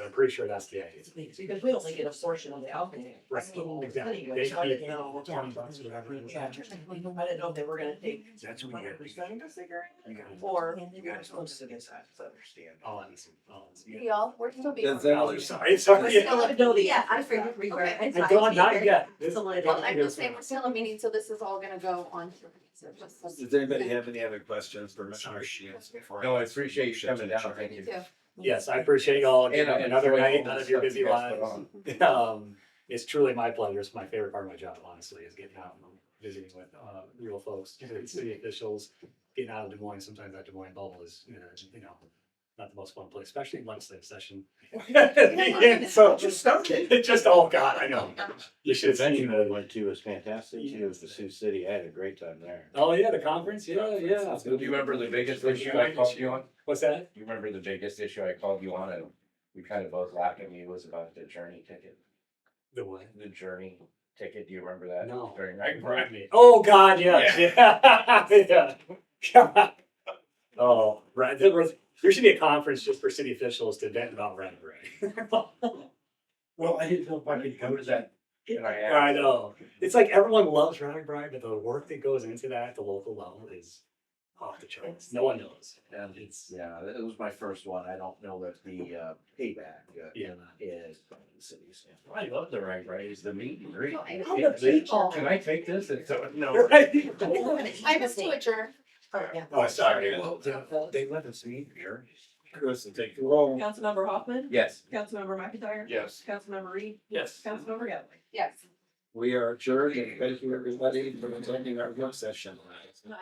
I'm pretty sure that's the idea. Because we only get a portion of the alcohol. Right, exactly. Anyway, They so I keep didn't know. $20 or whatever. Yeah, I didn't know if they were gonna take That's what you 100% of the cigarette, or. You guys don't understand. I'll answer. Y'all, we're still being. Does that- Oh, sorry, sorry. Yeah, I figured we were. I don't, not yet. Well, I'm just saying, we're still in a meeting, so this is all gonna go on. So just- Does anybody have any other questions for Mr. Shields before? No, I appreciate you coming down. Thank Me you. too. Yes, I appreciate y'all And giving I up another enjoy night all the out of your stuff busy you guys lives. put It's truly my pleasure. It's my favorite part of my job, honestly, is getting out and visiting with real folks, city officials, getting out of Des Moines. Sometimes that Des Moines bubble is, not the most fun place, especially in legislative session. So just, oh God, I know. You should have seen I the, went to was fantastic. It was the Sioux City. I had a great time there. oh yeah, the conference, yeah. Do you remember the biggest issue I called you on? What's that? Do you remember the biggest issue I called you on and we kind of both laughed at me was about the journey ticket? The what? The journey ticket, do you remember that? No. During Right, Remind me. Oh God, yes, yeah. Yeah. Oh, right, there should be a conference just for city officials to vent about rent, right? Well, I didn't know if I could go to that. And I I asked. know. It's like everyone loves Rag Bride, but the work that goes into that at the local level is off the charts. No one knows. And it's, Yeah, it was my first one. I don't know that the payback yeah. is from the cities. I love the right, is the meeting, right? Oh, the people. Can I take this? No. Right. I missed to adjourn. Oh, sorry. They let us meet here. Chris, take the roll. Councilmember Hoffman. Yes. Councilmember McIntyre. Yes. Councilmember Reed. Yes. Councilmember Galloway. Yes. We are adjourned and thank you everybody for attending our work session. Bye.